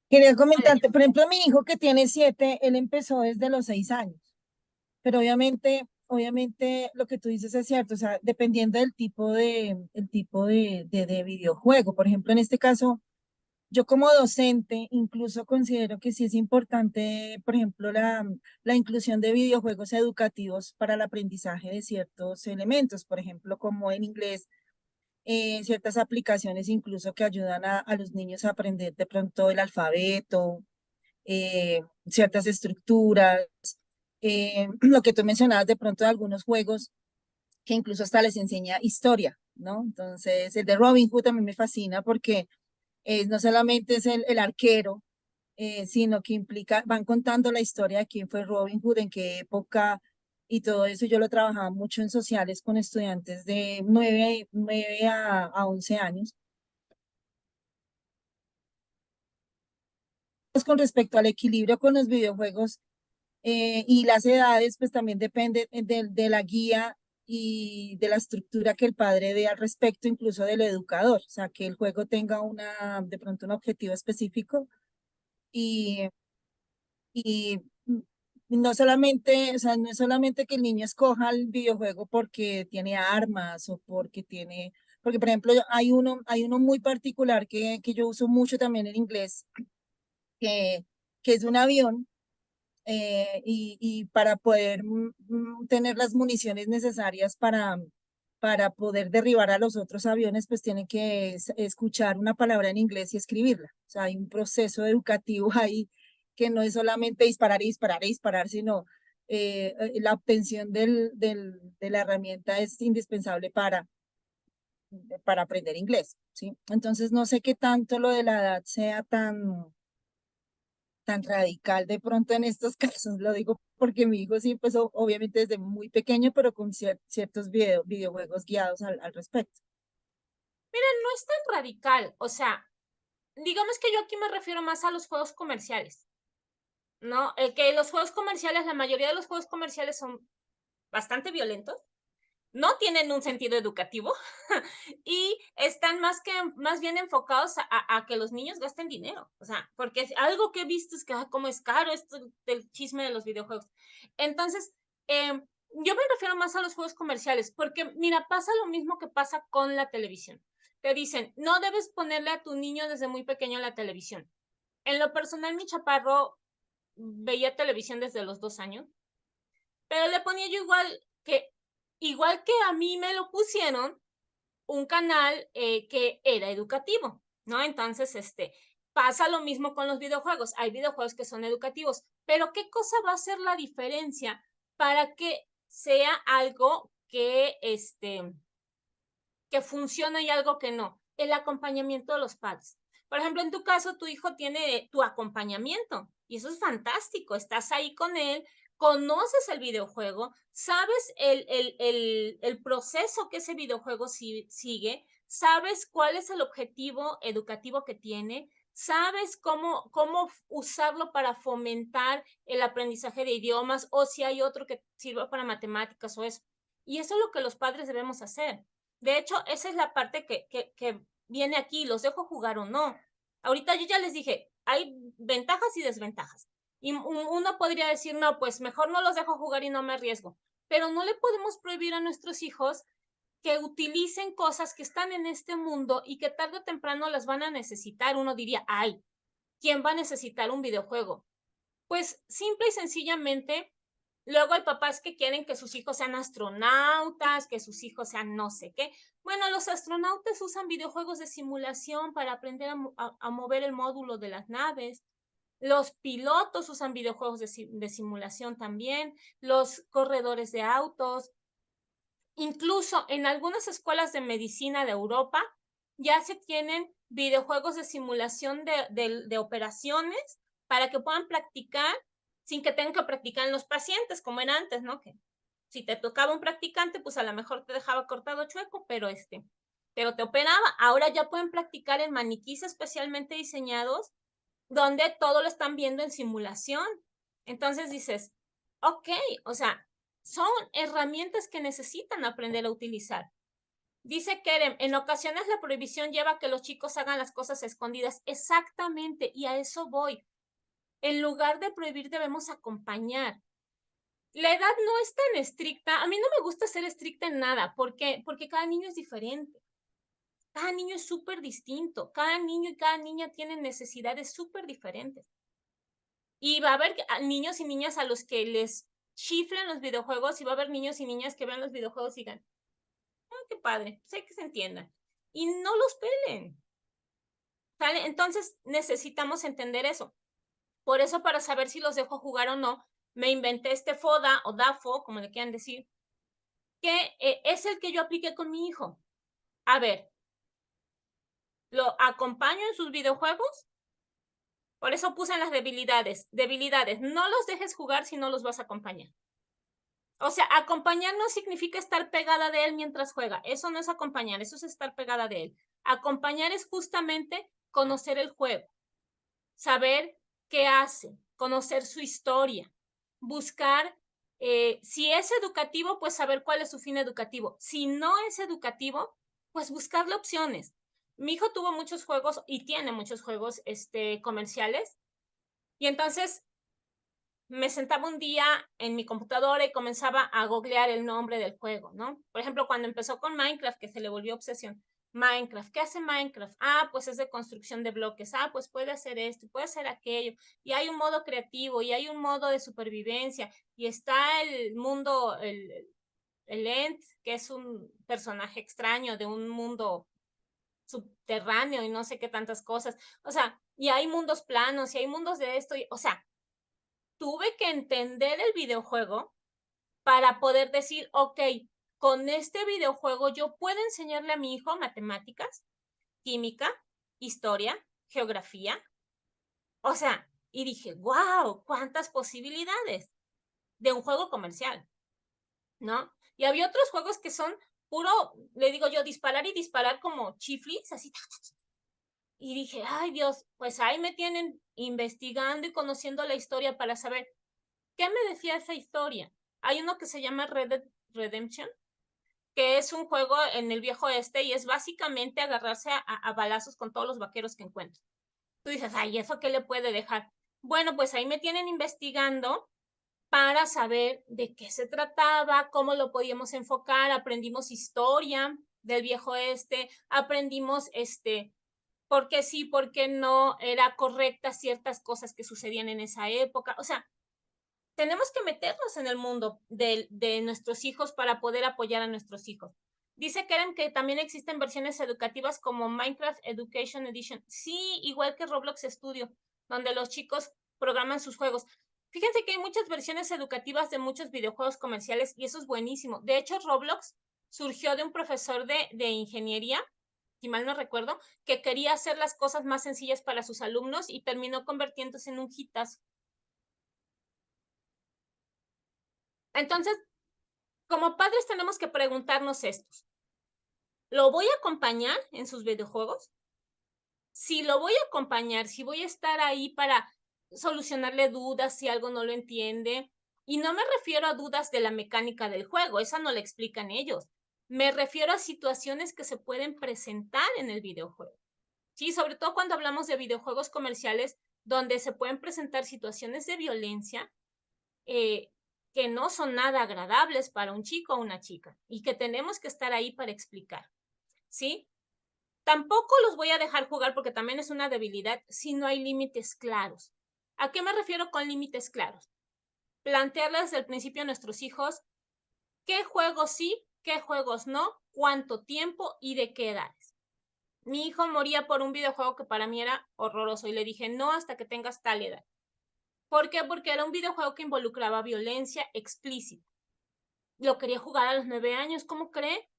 Quería Hola, comentarte, por ejemplo, mi hijo que tiene 7, él empezó desde los 6 años, pero obviamente lo que tú dices es cierto, o sea, dependiendo del tipo de videojuego. Por ejemplo, en este caso, yo como docente incluso considero que sí es importante, por ejemplo, la inclusión de videojuegos educativos para el aprendizaje de ciertos elementos, por ejemplo, como en inglés ciertas aplicaciones incluso que ayudan a los niños a aprender de pronto el alfabeto, ciertas estructuras, lo que tú mencionabas de pronto de algunos juegos que incluso hasta les enseña historia, ¿no? Entonces, el de Robin Hood también me fascina porque no solamente es el arquero, sino que implica, van contando la historia de quién fue Robin Hood, en qué época y todo eso. Yo lo trabajaba mucho en sociales con estudiantes de 9 a 11 años. Pues con respecto al equilibrio con los videojuegos y las edades, pues también depende de la guía y de la estructura que el padre dé al respecto, incluso del educador, o sea, que el juego tenga de pronto un objetivo específico y, y no solamente, o sea, no es solamente que el niño escoja el videojuego porque tiene armas o porque por ejemplo, hay uno muy particular que yo uso mucho también en inglés, que, que es un avión y para poder tener las municiones necesarias para poder derribar a los otros aviones, pues tienen que escuchar una palabra en inglés y escribirla. O sea, hay un proceso educativo ahí que no es solamente disparar y disparar y disparar, sino la obtención de la herramienta es indispensable para aprender inglés, ¿sí? Entonces, no sé qué tanto lo de la edad sea tan radical de pronto en estos casos. Lo digo porque mi hijo sí empezó, obviamente desde muy pequeño, pero con ciertos videojuegos guiados al respecto. No es tan radical, o sea, digamos que yo aquí me refiero más a los juegos comerciales, ¿no? Que los juegos comerciales, la mayoría de los juegos comerciales son bastante violentos, no tienen un sentido educativo y están más bien enfocados a que los niños gasten dinero. O sea, porque algo que he visto es que como es caro esto del chisme de los videojuegos. Entonces, yo me refiero más a los juegos comerciales, porque mira, pasa lo mismo que pasa con la televisión. Te dicen, no debes ponerle a tu niño desde muy pequeño la televisión. En lo personal, mi chaparro veía televisión desde los 2 años, pero le ponía yo igual que a mí me lo pusieron, un canal que era educativo, ¿no? Entonces, pasa lo mismo con los videojuegos. Hay videojuegos que son educativos, pero ¿qué cosa va a ser la diferencia para que sea algo que funcione y algo que no? El acompañamiento de los padres. Por ejemplo, en tu caso, tu hijo tiene tu acompañamiento y eso es fantástico. Estás ahí con él, conoces el videojuego, sabes el proceso que ese videojuego sigue, sabes cuál es el objetivo educativo que tiene, sabes cómo usarlo para fomentar el aprendizaje de idiomas o si hay otro que sirva para matemáticas o eso. Y eso es lo que los padres debemos hacer. De hecho, esa es la parte que viene aquí, los dejo jugar o no. Ahorita yo ya les dije, hay ventajas y desventajas. Y uno podría decir, no, pues mejor no los dejo jugar y no me arriesgo. Pero no le podemos prohibir a nuestros hijos que utilicen cosas que están en este mundo y que tarde o temprano las van a necesitar. Uno diría, ay, ¿quién va a necesitar un videojuego? Pues simple y sencillamente, luego hay papás que quieren que sus hijos sean astronautas, que sus hijos sean no sé qué. Bueno, los astronautas usan videojuegos de simulación para aprender a mover el módulo de las naves. Los pilotos usan videojuegos de simulación también, los corredores de autos. Incluso en algunas escuelas de medicina de Europa ya se tienen videojuegos de simulación de operaciones para que puedan practicar sin que tengan que practicar en los pacientes, como era antes, ¿no? Que si te tocaba un practicante, pues a lo mejor te dejaba cortado chueco, pero te operaba. Ahora ya pueden practicar en maniquís especialmente diseñados donde todo lo están viendo en simulación. Entonces dices, ok, o sea, son herramientas que necesitan aprender a utilizar. Dice Kerem, en ocasiones la prohibición lleva a que los chicos hagan las cosas escondidas. Exactamente, y a eso voy. En lugar de prohibir, debemos acompañar. La edad no es tan estricta. A mí no me gusta ser estricta en nada. ¿Por qué? Porque cada niño es diferente. Cada niño es súper distinto. Cada niño y cada niña tienen necesidades súper diferentes. Y va a haber niños y niñas a los que les chiflen los videojuegos y va a haber niños y niñas que vean los videojuegos y digan, ah, qué padre, sé que se entiendan. Y no los pelen. ¿Sale? Entonces necesitamos entender eso. Por eso, para saber si los dejo jugar o no, me inventé este FODA o DAFO, como le quieran decir, que es el que yo apliqué con mi hijo. A ver, lo acompaño en sus videojuegos. Por eso puse en las debilidades. Debilidades, no los dejes jugar si no los vas a acompañar. O sea, acompañar no significa estar pegada de él mientras juega. Eso no es acompañar, eso es estar pegada de él. Acompañar es justamente conocer el juego, saber qué hace, conocer su historia, buscar, si es educativo, pues saber cuál es su fin educativo. Si no es educativo, pues buscarle opciones. Mi hijo tuvo muchos juegos y tiene muchos juegos comerciales y entonces me sentaba un día en mi computadora y comenzaba a googlear el nombre del juego, ¿no? Por ejemplo, cuando empezó con Minecraft, que se le volvió obsesión. Minecraft, ¿qué hace Minecraft? Ah, pues es de construcción de bloques. Ah, pues puede hacer esto, puede hacer aquello. Y hay un modo creativo, y hay un modo de supervivencia, y está el mundo, el End, que es un personaje extraño de un mundo subterráneo y no sé qué tantas cosas. O sea, y hay mundos planos, y hay mundos de esto, o sea, tuve que entender el videojuego para poder decir, ok, con este videojuego yo puedo enseñarle a mi hijo matemáticas, química, historia, geografía. O sea, Y dije, wow, cuántas posibilidades de un juego comercial, ¿no? Y había otros juegos que son puro, le digo yo, disparar y disparar como chiflis, así. Y dije, ay Dios, pues ahí me tienen investigando y conociendo la historia para saber qué me decía esa historia. Hay uno que se llama Red Dead Redemption, que es un juego en el viejo este y es básicamente agarrarse a balazos con todos los vaqueros que encuentro. Tú dices, ay, ¿eso qué le puede dejar? Bueno, pues ahí me tienen investigando para saber de qué se trataba, cómo lo podíamos enfocar, aprendimos historia del viejo este, aprendimos por qué sí, por qué no era correcta ciertas cosas que sucedían en esa época. O sea, tenemos que meternos en el mundo de nuestros hijos para poder apoyar a nuestros hijos. Dice Keren que también existen versiones educativas como Minecraft Education Edition. Sí, igual que Roblox Studio, donde los chicos programan sus juegos. Fíjense que hay muchas versiones educativas de muchos videojuegos comerciales y eso es buenísimo. De hecho, Roblox surgió de un profesor de ingeniería, si mal no recuerdo, que quería hacer las cosas más sencillas para sus alumnos y terminó convirtiéndose en un hitazo. Entonces, como padres tenemos que preguntarnos estos. ¿Lo voy a acompañar en sus videojuegos? Si lo voy a acompañar, si voy a estar ahí para solucionarle dudas si algo no lo entiende. Y no me refiero a dudas de la mecánica del juego, esa no la explican ellos. Me refiero a situaciones que se pueden presentar en el videojuego. Sí, sobre todo cuando hablamos de videojuegos comerciales donde se pueden presentar situaciones de violencia eh, que no son nada agradables para un chico o una chica y que tenemos que estar ahí para explicar, ¿sí? Tampoco los voy a dejar jugar porque también es una debilidad si no hay límites claros. ¿A qué me refiero con límites claros? Plantearles desde el principio a nuestros hijos qué juegos sí, qué juegos no, cuánto tiempo y de qué edades. Mi hijo moría por un videojuego que para mí era horroroso y le dije no hasta que tengas tal edad. ¿Por qué? Porque era un videojuego que involucraba violencia explícita. Lo quería jugar a los 9 años, ¿cómo cree?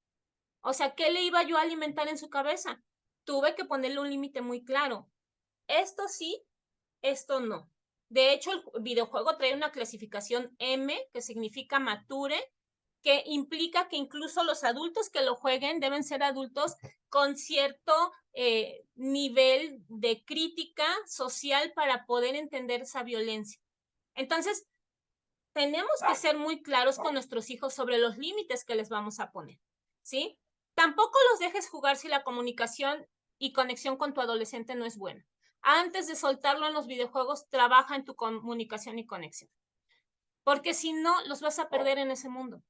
O sea, ¿qué le iba yo a alimentar en su cabeza? Tuve que ponerle un límite muy claro. Esto sí, esto no. De hecho, el videojuego trae una clasificación M, que significa mature, que implica que incluso los adultos que lo jueguen deben ser adultos con cierto nivel de crítica social para poder entender esa violencia. Entonces, tenemos que ser muy claros con nuestros hijos sobre los límites que les vamos a poner, ¿sí? Tampoco los dejes jugar si la comunicación y conexión con tu adolescente no es buena. Antes de soltarlo en los videojuegos, trabaja en tu comunicación y conexión. Porque si no, los vas a perder en ese mundo.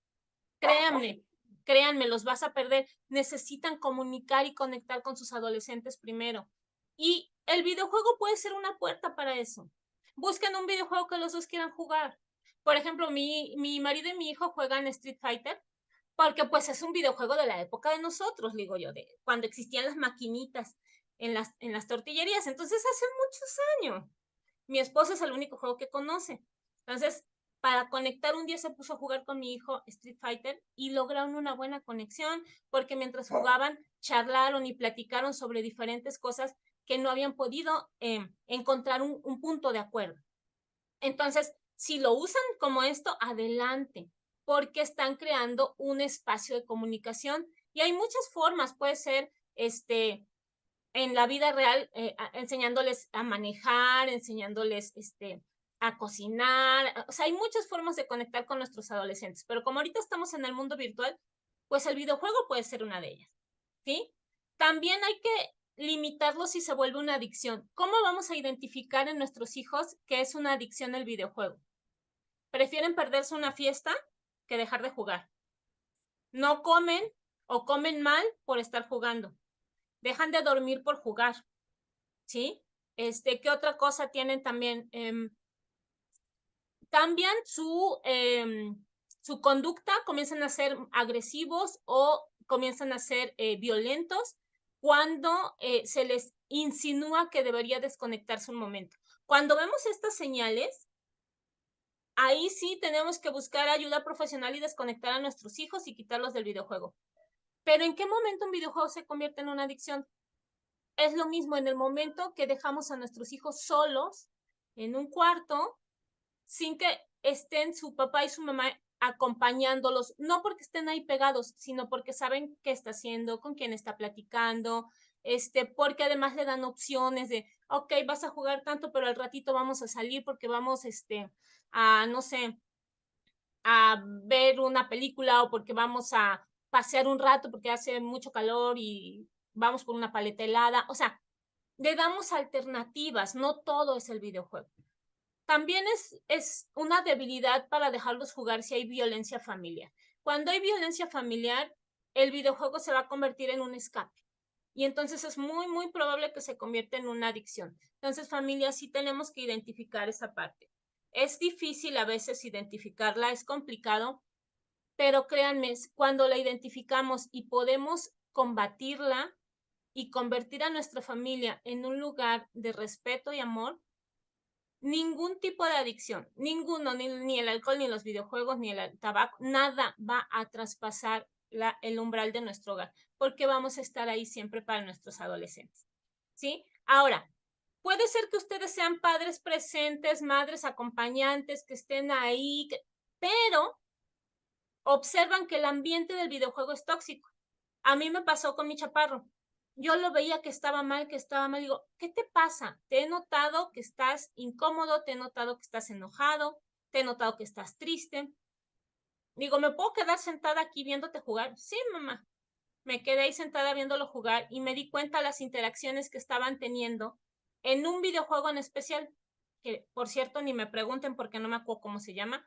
Créanme, créanme, los vas a perder. Necesitan comunicar y conectar con sus adolescentes primero. Y el videojuego puede ser una puerta para eso. Busquen un videojuego que los dos quieran jugar. Por ejemplo, mi marido y mi hijo juegan Street Fighter porque pues es un videojuego de la época de nosotros, digo yo, de cuando existían las maquinitas en las tortillerías. Entonces, hace muchos años. Mi esposo es el único juego que conoce. Entonces, para conectar un día se puso a jugar con mi hijo Street Fighter y lograron una buena conexión porque mientras jugaban charlaron y platicaron sobre diferentes cosas que no habían podido encontrar un punto de acuerdo. Entonces, si lo usan como esto, adelante, porque están creando un espacio de comunicación y hay muchas formas, puede ser en la vida real, enseñándoles a manejar, enseñándoles a cocinar. O sea, hay muchas formas de conectar con nuestros adolescentes, pero como ahorita estamos en el mundo virtual, pues el videojuego puede ser una de ellas, ¿sí? También hay que limitarlo si se vuelve una adicción. ¿Cómo vamos a identificar en nuestros hijos que es una adicción el videojuego? Prefieren perderse una fiesta que dejar de jugar. No comen o comen mal por estar jugando. Dejan de dormir por jugar. ¿Sí? ¿Qué otra cosa tienen también? Cambian su conducta, comienzan a ser agresivos o comienzan a ser violentos cuando se les insinúa que debería desconectarse un momento. Cuando vemos estas señales, ahí sí tenemos que buscar ayuda profesional y desconectar a nuestros hijos y quitarlos del videojuego. Pero ¿en qué momento un videojuego se convierte en una adicción? Es lo mismo en el momento que dejamos a nuestros hijos solos en un cuarto sin que estén su papá y su mamá acompañándolos, no porque estén ahí pegados, sino porque saben qué está haciendo, con quién está platicando, porque además le dan opciones de, ok, vas a jugar tanto, pero al ratito vamos a salir porque vamos, a, no sé, a ver una película o porque vamos a pasear un rato porque hace mucho calor y vamos por una paleta helada. O sea, le damos alternativas, no todo es el videojuego. También es una debilidad para dejarlos jugar si hay violencia familiar. Cuando hay violencia familiar, el videojuego se va a convertir en un escape. Y entonces es muy, muy probable que se convierta en una adicción. Entonces, familia, sí tenemos que identificar esa parte. Es difícil a veces identificarla, es complicado, pero créanme, cuando la identificamos y podemos combatirla y convertir a nuestra familia en un lugar de respeto y amor, ningún tipo de adicción, ninguno, ni el alcohol, ni los videojuegos, ni el tabaco, nada va a traspasar el umbral de nuestro hogar, porque vamos a estar ahí siempre para nuestros adolescentes. ¿Sí? Ahora, puede ser que ustedes sean padres presentes, madres acompañantes, que estén ahí, pero observan que el ambiente del videojuego es tóxico. A mí me pasó con mi chaparro. Yo lo veía que estaba mal, Digo, ¿qué te pasa? Te he notado que estás incómodo, te he notado que estás enojado, te he notado que estás triste. Digo, ¿me puedo quedar sentada aquí viéndote jugar? Sí, mamá. Me quedé ahí sentada viéndolo jugar y me di cuenta de las interacciones que estaban teniendo en un videojuego en especial, que por cierto ni me pregunten porque no me acuerdo cómo se llama,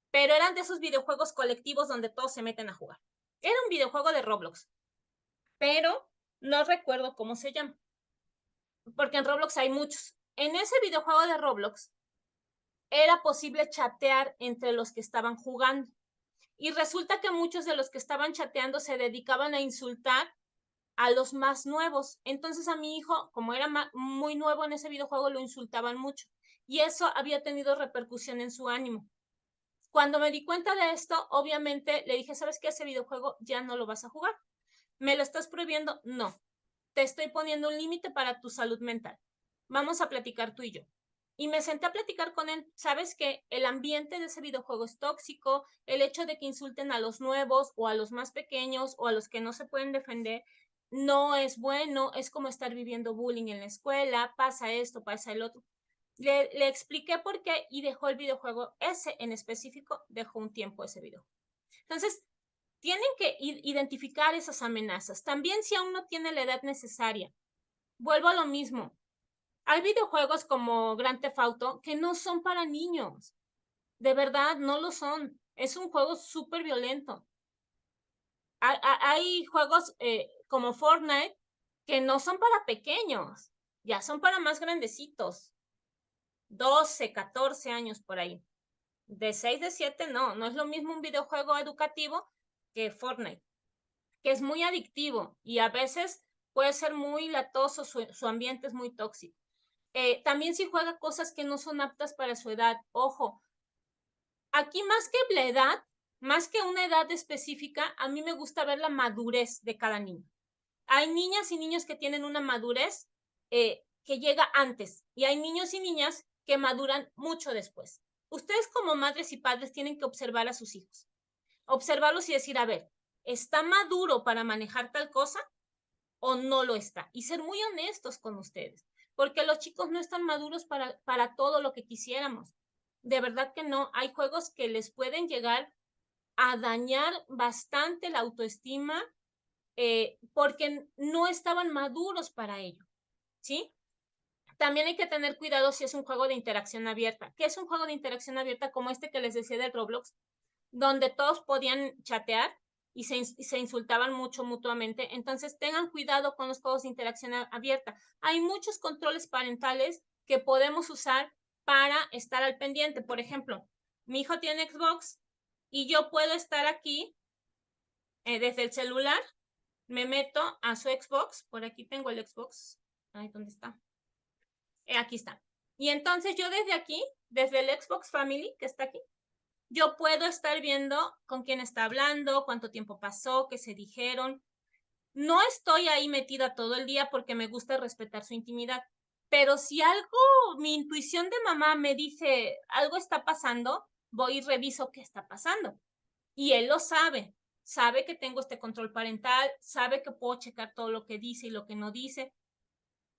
pero eran de esos videojuegos colectivos donde todos se meten a jugar. Era un videojuego de Roblox, pero no recuerdo cómo se llama, porque en Roblox hay muchos. En ese videojuego de Roblox era posible chatear entre los que estaban jugando. Y resulta que muchos de los que estaban chateando se dedicaban a insultar a los más nuevos. Entonces a mi hijo, como era muy nuevo en ese videojuego, lo insultaban mucho. Y eso había tenido repercusión en su ánimo. Cuando me di cuenta de esto, obviamente le dije, ¿sabes qué? Ese videojuego ya no lo vas a jugar. ¿Me lo estás prohibiendo? No. Te estoy poniendo un límite para tu salud mental. Vamos a platicar tú y yo. Y me senté a platicar con él. Sabes que el ambiente de ese videojuego es tóxico, el hecho de que insulten a los nuevos o a los más pequeños o a los que no se pueden defender no es bueno, es como estar viviendo bullying en la escuela, pasa esto, pasa el otro. Le expliqué por qué y dejó el videojuego ese en específico, dejó un tiempo ese videojuego. Entonces, tienen que identificar esas amenazas. También si aún no tiene la edad necesaria. Vuelvo a lo mismo. Hay videojuegos como Grand Theft Auto que no son para niños. De verdad, no lo son. Es un juego súper violento. Hay juegos como Fortnite que no son para pequeños. Ya son para más grandecitos. 12, 14 años por ahí. De 6, de 7, no. No es lo mismo un videojuego educativo que Fortnite, que es muy adictivo y a veces puede ser muy latoso, su ambiente es muy tóxico. También si juega cosas que no son aptas para su edad, ojo, aquí más que la edad, más que una edad específica, a mí me gusta ver la madurez de cada niño. Hay niñas y niños que tienen una madurez que llega antes y hay niños y niñas que maduran mucho después. Ustedes como madres y padres tienen que observar a sus hijos, observarlos y decir, a ver, ¿está maduro para manejar tal cosa o no lo está? Y ser muy honestos con ustedes, porque los chicos no están maduros para todo lo que quisiéramos. De verdad que no. Hay juegos que les pueden llegar a dañar bastante la autoestima porque no estaban maduros para ello, ¿sí? También hay que tener cuidado si es un juego de interacción abierta. ¿Qué es un juego de interacción abierta como este que les decía del Roblox? Donde todos podían chatear y se insultaban mucho mutuamente. Entonces tengan cuidado con los juegos de interacción abierta. Hay muchos controles parentales que podemos usar para estar al pendiente. Por ejemplo, mi hijo tiene Xbox y yo puedo estar aquí desde el celular, me meto a su Xbox, por aquí tengo el Xbox, ay, ¿dónde está? Aquí está. Y entonces yo desde aquí, desde el Xbox Family que está aquí, yo puedo estar viendo con quién está hablando, cuánto tiempo pasó, qué se dijeron. No estoy ahí metida todo el día porque me gusta respetar su intimidad, pero si algo, mi intuición de mamá me dice algo está pasando, voy y reviso qué está pasando. Y él lo sabe que tengo este control parental, sabe que puedo checar todo lo que dice y lo que no dice,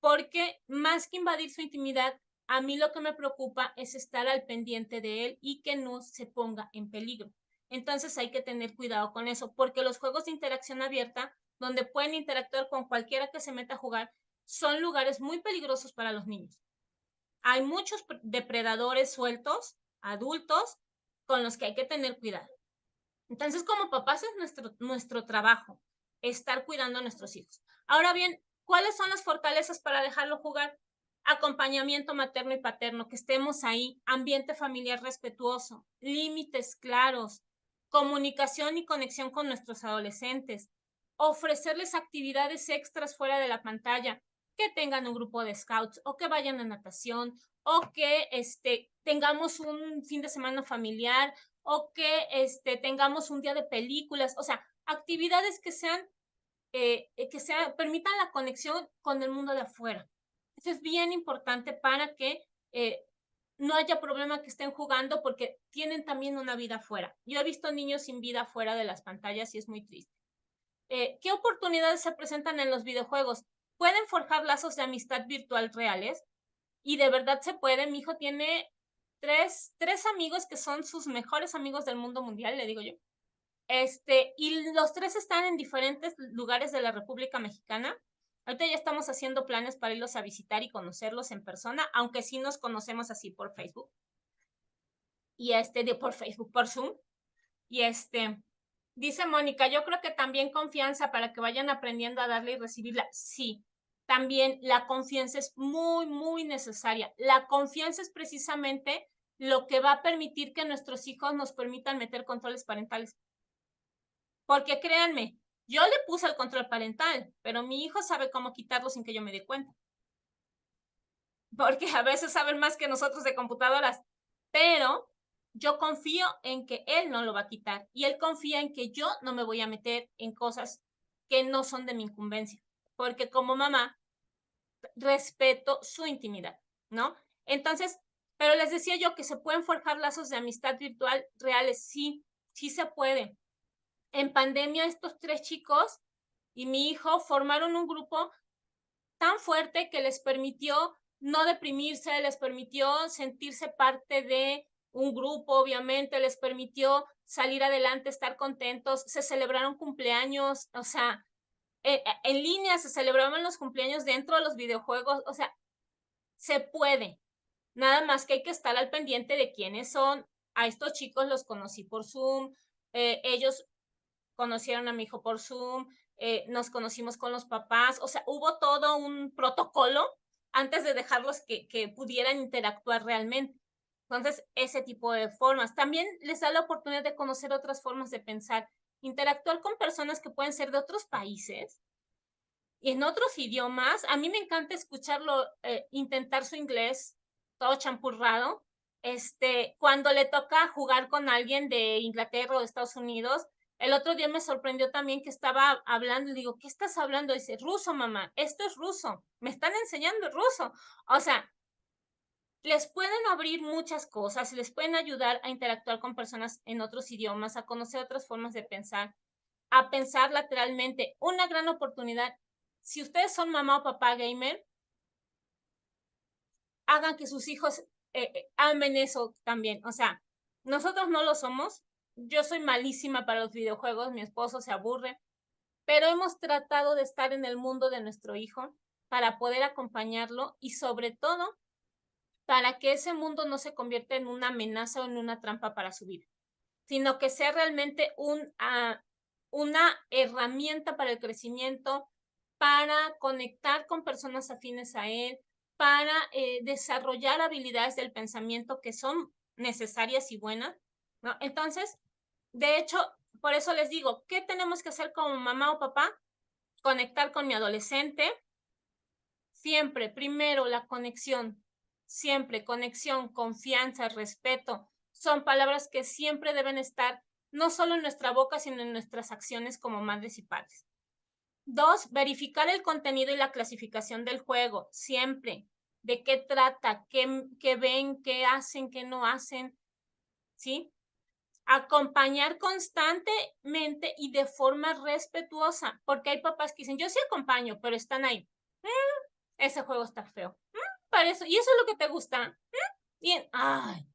porque más que invadir su intimidad, a mí lo que me preocupa es estar al pendiente de él y que no se ponga en peligro. Entonces hay que tener cuidado con eso, porque los juegos de interacción abierta, donde pueden interactuar con cualquiera que se meta a jugar, son lugares muy peligrosos para los niños. Hay muchos depredadores sueltos, adultos, con los que hay que tener cuidado. Entonces, como papás es nuestro trabajo, estar cuidando a nuestros hijos. Ahora bien, ¿cuáles son las fortalezas para dejarlo jugar? Acompañamiento materno y paterno, que estemos ahí, ambiente familiar respetuoso, límites claros, comunicación y conexión con nuestros adolescentes, ofrecerles actividades extras fuera de la pantalla, que tengan un grupo de scouts o que vayan a natación o que tengamos un fin de semana familiar o que tengamos un día de películas, o sea, actividades que permitan la conexión con el mundo de afuera. Eso es bien importante para que no haya problema que estén jugando porque tienen también una vida afuera. Yo he visto niños sin vida fuera de las pantallas y es muy triste. ¿Qué oportunidades se presentan en los videojuegos? Pueden forjar lazos de amistad virtual reales y de verdad se puede. Mi hijo tiene tres amigos que son sus mejores amigos del mundo mundial, le digo yo. Y los tres están en diferentes lugares de la República Mexicana. Ahorita ya estamos haciendo planes para irlos a visitar y conocerlos en persona, aunque sí nos conocemos así por Facebook. Y por Facebook, por Zoom. Y dice Mónica, yo creo que también confianza para que vayan aprendiendo a darle y recibirla. Sí, también la confianza es muy, muy necesaria. La confianza es precisamente lo que va a permitir que nuestros hijos nos permitan meter controles parentales. Porque créanme, yo le puse el control parental, pero mi hijo sabe cómo quitarlo sin que yo me dé cuenta. Porque a veces saben más que nosotros de computadoras, pero yo confío en que él no lo va a quitar y él confía en que yo no me voy a meter en cosas que no son de mi incumbencia, porque como mamá respeto su intimidad, ¿no? Entonces, pero les decía yo que se pueden forjar lazos de amistad virtual reales, sí, sí se puede. En pandemia estos tres chicos y mi hijo formaron un grupo tan fuerte que les permitió no deprimirse, les permitió sentirse parte de un grupo, obviamente, les permitió salir adelante, estar contentos, se celebraron cumpleaños, o sea, en línea se celebraban los cumpleaños dentro de los videojuegos, o sea, se puede. Nada más que hay que estar al pendiente de quiénes son. A estos chicos los conocí por Zoom, ellos conocieron a mi hijo por Zoom, nos conocimos con los papás, o sea, hubo todo un protocolo antes de dejarlos que pudieran interactuar realmente. Entonces, ese tipo de formas. También les da la oportunidad de conocer otras formas de pensar, interactuar con personas que pueden ser de otros países y en otros idiomas. A mí me encanta escucharlo, intentar su inglés todo champurrado. Cuando le toca jugar con alguien de Inglaterra o de Estados Unidos, el otro día me sorprendió también que estaba hablando, y digo, ¿qué estás hablando? Dice, ruso, mamá, esto es ruso, me están enseñando ruso. O sea, les pueden abrir muchas cosas, les pueden ayudar a interactuar con personas en otros idiomas, a conocer otras formas de pensar, a pensar lateralmente. Una gran oportunidad. Si ustedes son mamá o papá gamer, hagan que sus hijos amen eso también. O sea, nosotros no lo somos. Yo soy malísima para los videojuegos, mi esposo se aburre, pero hemos tratado de estar en el mundo de nuestro hijo para poder acompañarlo y sobre todo para que ese mundo no se convierta en una amenaza o en una trampa para su vida, sino que sea realmente una herramienta para el crecimiento, para conectar con personas afines a él, para desarrollar habilidades del pensamiento que son necesarias y buenas, ¿no? Entonces, de hecho, por eso les digo, ¿qué tenemos que hacer como mamá o papá? Conectar con mi adolescente. Siempre, primero, la conexión. Siempre, conexión, confianza, respeto. Son palabras que siempre deben estar no solo en nuestra boca, sino en nuestras acciones como madres y padres. 2, verificar el contenido y la clasificación del juego, siempre. de qué trata, qué ven, qué hacen, qué no hacen, ¿sí? Acompañar constantemente y de forma respetuosa, porque hay papás que dicen, yo sí acompaño, pero están ahí. Ese juego está feo. Para eso, ¿y eso es lo que te gusta? Bien, ay,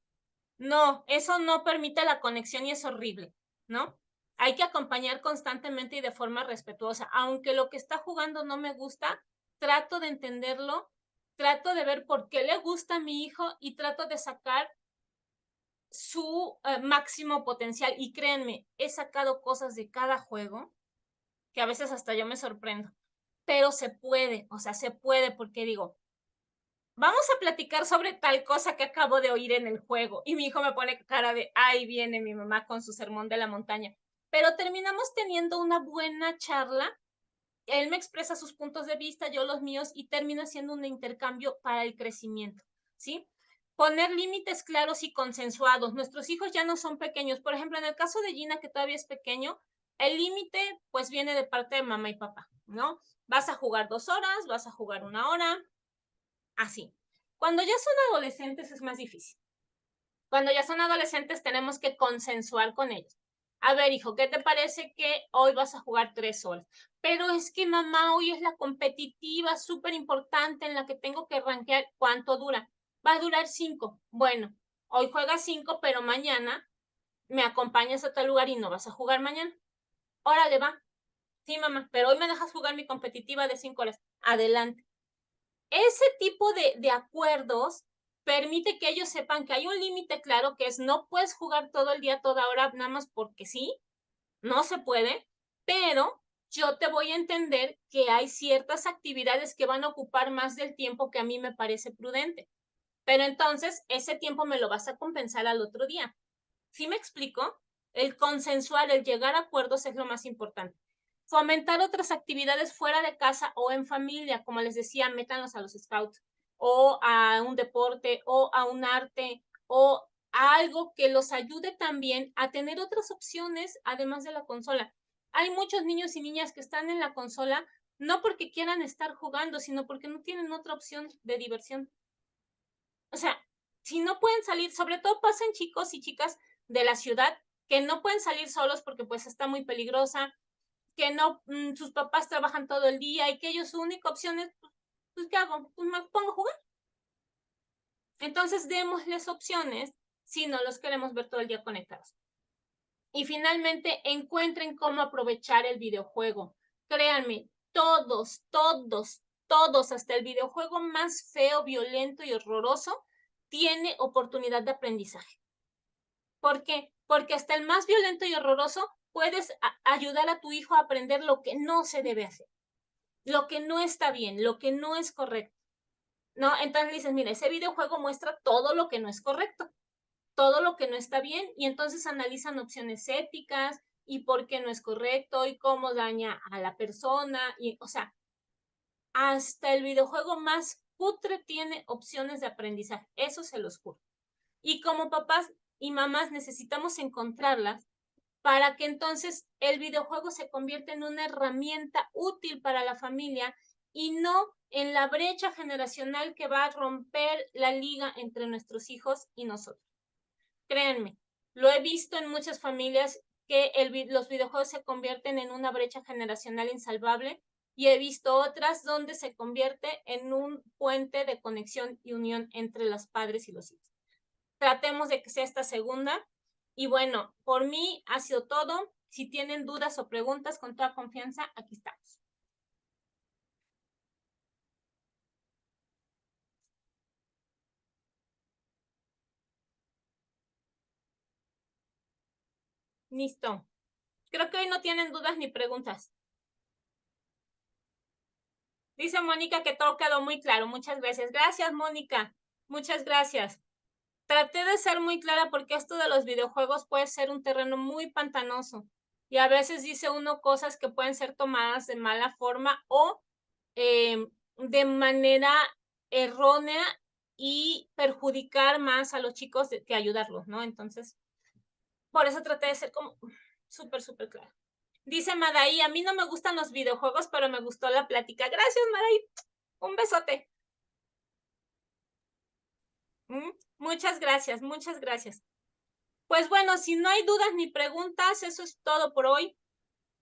no, eso no permite la conexión y es horrible, ¿no? Hay que acompañar constantemente y de forma respetuosa. Aunque lo que está jugando no me gusta, trato de entenderlo, trato de ver por qué le gusta a mi hijo y trato de sacar su máximo potencial. Y créanme, he sacado cosas de cada juego que a veces hasta yo me sorprendo. Pero se puede, o sea, se puede porque digo, vamos a platicar sobre tal cosa que acabo de oír en el juego. Y mi hijo me pone cara de, ahí viene mi mamá con su sermón de la montaña. Pero terminamos teniendo una buena charla. Él me expresa sus puntos de vista, yo los míos, y termina siendo un intercambio para el crecimiento, ¿sí? Poner límites claros y consensuados. Nuestros hijos ya no son pequeños. Por ejemplo, en el caso de Gina, que todavía es pequeño, el límite pues viene de parte de mamá y papá, ¿no? Vas a jugar 2 horas, vas a jugar 1 hora, así. Cuando ya son adolescentes es más difícil. Cuando ya son adolescentes tenemos que consensuar con ellos. A ver, hijo, ¿qué te parece que hoy vas a jugar 3 horas? Pero es que mamá, hoy es la competitiva súper importante en la que tengo que rankear. ¿Cuánto dura? Va a durar 5. Bueno, hoy juegas 5, pero mañana me acompañas a tal lugar y no vas a jugar mañana. Órale, va. Sí, mamá, pero hoy me dejas jugar mi competitiva de 5 horas. Adelante. Ese tipo de acuerdos permite que ellos sepan que hay un límite claro, que es no puedes jugar todo el día, toda hora, nada más porque sí, no se puede, pero yo te voy a entender que hay ciertas actividades que van a ocupar más del tiempo que a mí me parece prudente. Pero entonces ese tiempo me lo vas a compensar al otro día. ¿Sí me explico? El consensuar, el llegar a acuerdos es lo más importante. Fomentar otras actividades fuera de casa o en familia, como les decía, métanlos a los scouts o a un deporte o a un arte o a algo que los ayude también a tener otras opciones además de la consola. Hay muchos niños y niñas que están en la consola no porque quieran estar jugando, sino porque no tienen otra opción de diversión. O sea, si no pueden salir, sobre todo pasa en chicos y chicas de la ciudad que no pueden salir solos porque pues está muy peligrosa, que no, sus papás trabajan todo el día y que ellos su única opción es, pues, ¿qué hago? Pues me pongo a jugar. Entonces démosles opciones si no los queremos ver todo el día conectados. Y finalmente, encuentren cómo aprovechar el videojuego. Créanme, todos, hasta el videojuego más feo, violento y horroroso, tiene oportunidad de aprendizaje. ¿Por qué? Porque hasta el más violento y horroroso puedes ayudar a tu hijo a aprender lo que no se debe hacer, lo que no está bien, lo que no es correcto. ¿No? Entonces dices, mira, ese videojuego muestra todo lo que no es correcto, todo lo que no está bien, y entonces analizan opciones éticas y por qué no es correcto y cómo daña a la persona, y, o sea, hasta el videojuego más cutre tiene opciones de aprendizaje, eso se los juro. Y como papás y mamás necesitamos encontrarlas para que entonces el videojuego se convierta en una herramienta útil para la familia y no en la brecha generacional que va a romper la liga entre nuestros hijos y nosotros. Créanme, lo he visto en muchas familias que los videojuegos se convierten en una brecha generacional insalvable y he visto otras donde se convierte en un puente de conexión y unión entre los padres y los hijos. Tratemos de que sea esta segunda. Y bueno, por mí ha sido todo. Si tienen dudas o preguntas, con toda confianza, aquí estamos. Listo. Creo que hoy no tienen dudas ni preguntas. Dice Mónica que todo quedó muy claro. Muchas gracias. Gracias, Mónica. Muchas gracias. Traté de ser muy clara porque esto de los videojuegos puede ser un terreno muy pantanoso y a veces dice uno cosas que pueden ser tomadas de mala forma o de manera errónea y perjudicar más a los chicos que ayudarlos, ¿no? Entonces, por eso traté de ser como súper clara. Dice Madaí, a mí no me gustan los videojuegos, pero me gustó la plática. Gracias, Madaí. Un besote. Muchas gracias, muchas gracias. Pues bueno, si no hay dudas ni preguntas, eso es todo por hoy.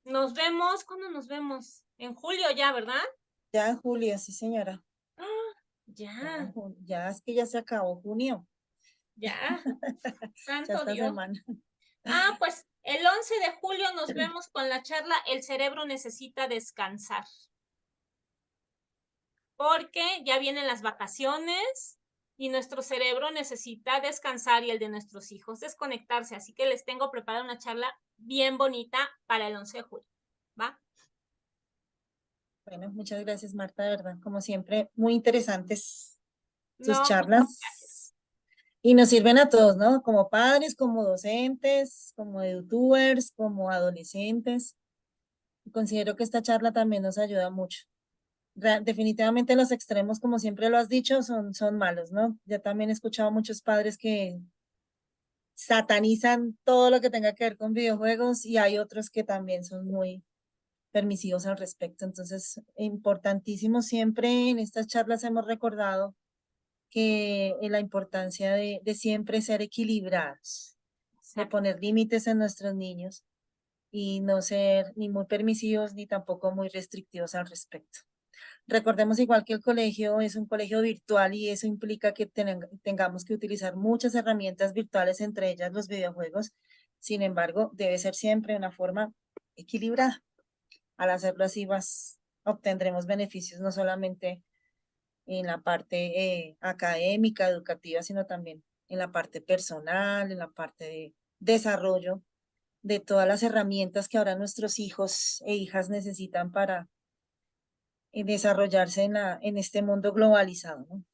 Nos vemos, ¿cuándo nos vemos? En julio ya, ¿verdad? Ya en julio, sí, señora. ¡Ah! Ya, Ya, ya es que ya se acabó junio, ya, ya santo esta Dios. semana. Pues el 11 de julio nos vemos con la charla El cerebro necesita descansar, porque ya vienen las vacaciones y nuestro cerebro necesita descansar y el de nuestros hijos desconectarse. Así que les tengo preparada una charla bien bonita para el 11 de julio. ¿Va? Bueno, muchas gracias, Marta, de verdad. Como siempre, muy interesantes tus No, muchas gracias. charlas y nos sirven a todos, ¿no? Como padres, como docentes, como youtubers, como adolescentes. Considero que esta charla también nos ayuda mucho. Definitivamente los extremos, como siempre lo has dicho, son malos, ¿no? Ya también he escuchado muchos padres que satanizan todo lo que tenga que ver con videojuegos y hay otros que también son muy permisivos al respecto. Entonces, importantísimo siempre en estas charlas hemos recordado que la importancia de siempre ser equilibrados, de Exacto. poner límites en nuestros niños y no ser ni muy permisivos ni tampoco muy restrictivos al respecto. Recordemos igual que el colegio es un colegio virtual y eso implica que tengamos que utilizar muchas herramientas virtuales, entre ellas los videojuegos. Sin embargo, debe ser siempre de una forma equilibrada. Al hacerlo así, obtendremos beneficios no solamente en la parte académica, educativa, sino también en la parte personal, en la parte de desarrollo de todas las herramientas que ahora nuestros hijos e hijas necesitan para desarrollarse en este mundo globalizado, ¿no?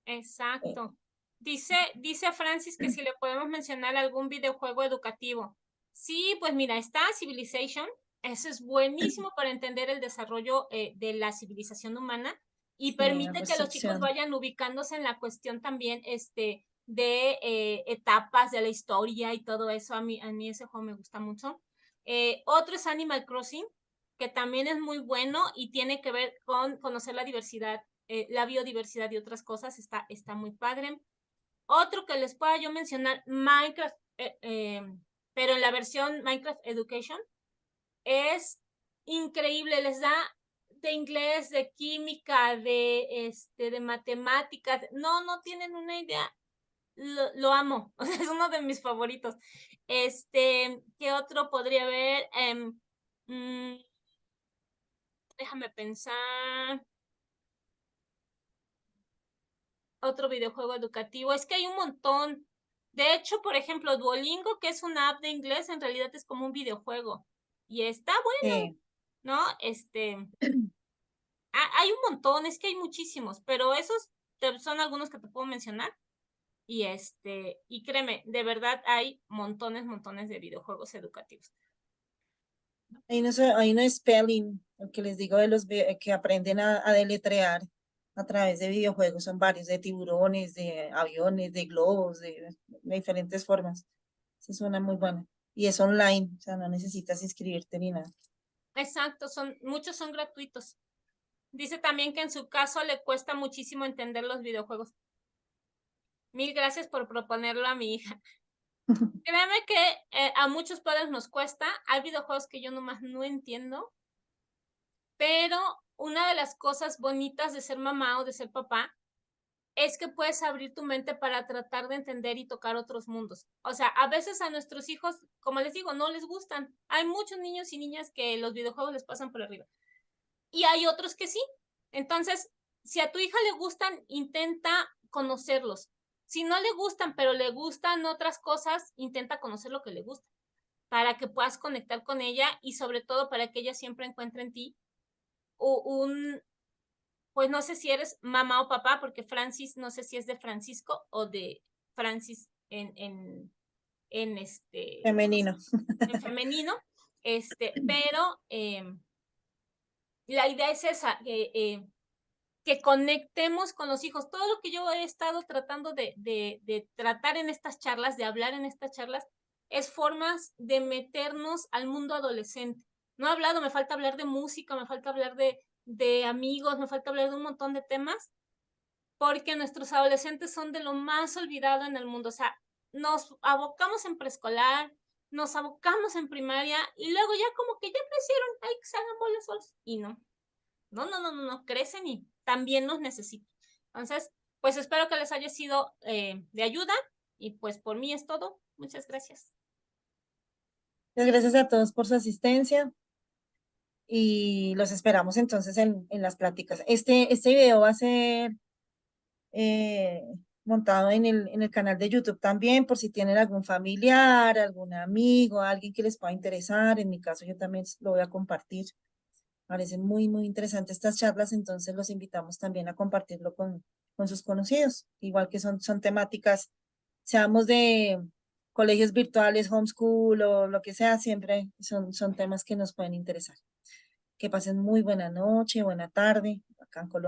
Eh, Exacto. Dice Francis que si le podemos mencionar algún videojuego educativo. Sí, pues mira, está Civilization. Eso es buenísimo para entender el desarrollo de la civilización humana y sí, la permite que los chicos construcción. vayan ubicándose en la cuestión también de etapas de la historia y todo eso. A mí ese juego me gusta mucho. Otro es Animal Crossing, que también es muy bueno y tiene que ver con conocer la diversidad, la biodiversidad y otras cosas, está muy padre. Otro que les pueda yo mencionar, Minecraft, pero en la versión Minecraft Education, es increíble, les da de inglés, de química, de matemáticas, no tienen una idea, lo amo, es uno de mis favoritos. ¿Qué otro podría haber? Mm, Déjame pensar. Otro videojuego educativo. Es que hay un montón. De hecho, por ejemplo, Duolingo, que es una app de inglés, en realidad es como un videojuego. Y está bueno, ¿no? Hay un montón, es que hay muchísimos, pero esos son algunos que te puedo mencionar. Y créeme, de verdad hay montones de videojuegos educativos. Hay uno spelling, lo que les digo de que aprenden a deletrear a través de videojuegos, son varios, de tiburones, de aviones, de globos, de diferentes formas. Esa suena muy buena. Y es online, o sea, no necesitas inscribirte ni nada. Exacto, muchos son gratuitos. Dice también que en su caso le cuesta muchísimo entender los videojuegos. Mil gracias por proponerlo a mi hija. Créeme que a muchos padres nos cuesta. Hay videojuegos que yo nomás no entiendo, pero una de las cosas bonitas de ser mamá o de ser papá es que puedes abrir tu mente para tratar de entender y tocar otros mundos. O sea, a veces a nuestros hijos, como les digo, no les gustan. Hay muchos niños y niñas que los videojuegos les pasan por arriba. Y hay otros que sí. Entonces, si a tu hija le gustan, intenta conocerlos. Si no le gustan, pero le gustan otras cosas, intenta conocer lo que le gusta para que puedas conectar con ella y sobre todo para que ella siempre encuentre en ti un, pues no sé si eres mamá o papá, porque Francis, no sé si es de Francisco o de Francis Femenino. en femenino, pero la idea es esa, que conectemos con los hijos. Todo lo que yo he estado tratando de tratar en estas charlas, de hablar en estas charlas, es formas de meternos al mundo adolescente. No he hablado, me falta hablar de música, me falta hablar de amigos, me falta hablar de un montón de temas, porque nuestros adolescentes son de lo más olvidado en el mundo. O sea, nos abocamos en preescolar, nos abocamos en primaria y luego ya como que ya crecieron, hay que se hagan bolas solos. Y no, crecen y también nos necesitan. Entonces, pues espero que les haya sido de ayuda y pues por mí es todo. Muchas gracias. Muchas gracias a todos por su asistencia y los esperamos entonces en las pláticas. Este video va a ser eh, montado en el canal de YouTube también, por si tienen algún familiar, algún amigo, alguien que les pueda interesar. En mi caso, yo también lo voy a compartir. Parecen muy, muy interesantes estas charlas, entonces los invitamos también a compartirlo con sus conocidos, igual que son temáticas, seamos de colegios virtuales, homeschool o lo que sea, siempre son temas que nos pueden interesar. Que pasen muy buena noche, buena tarde acá en Colombia.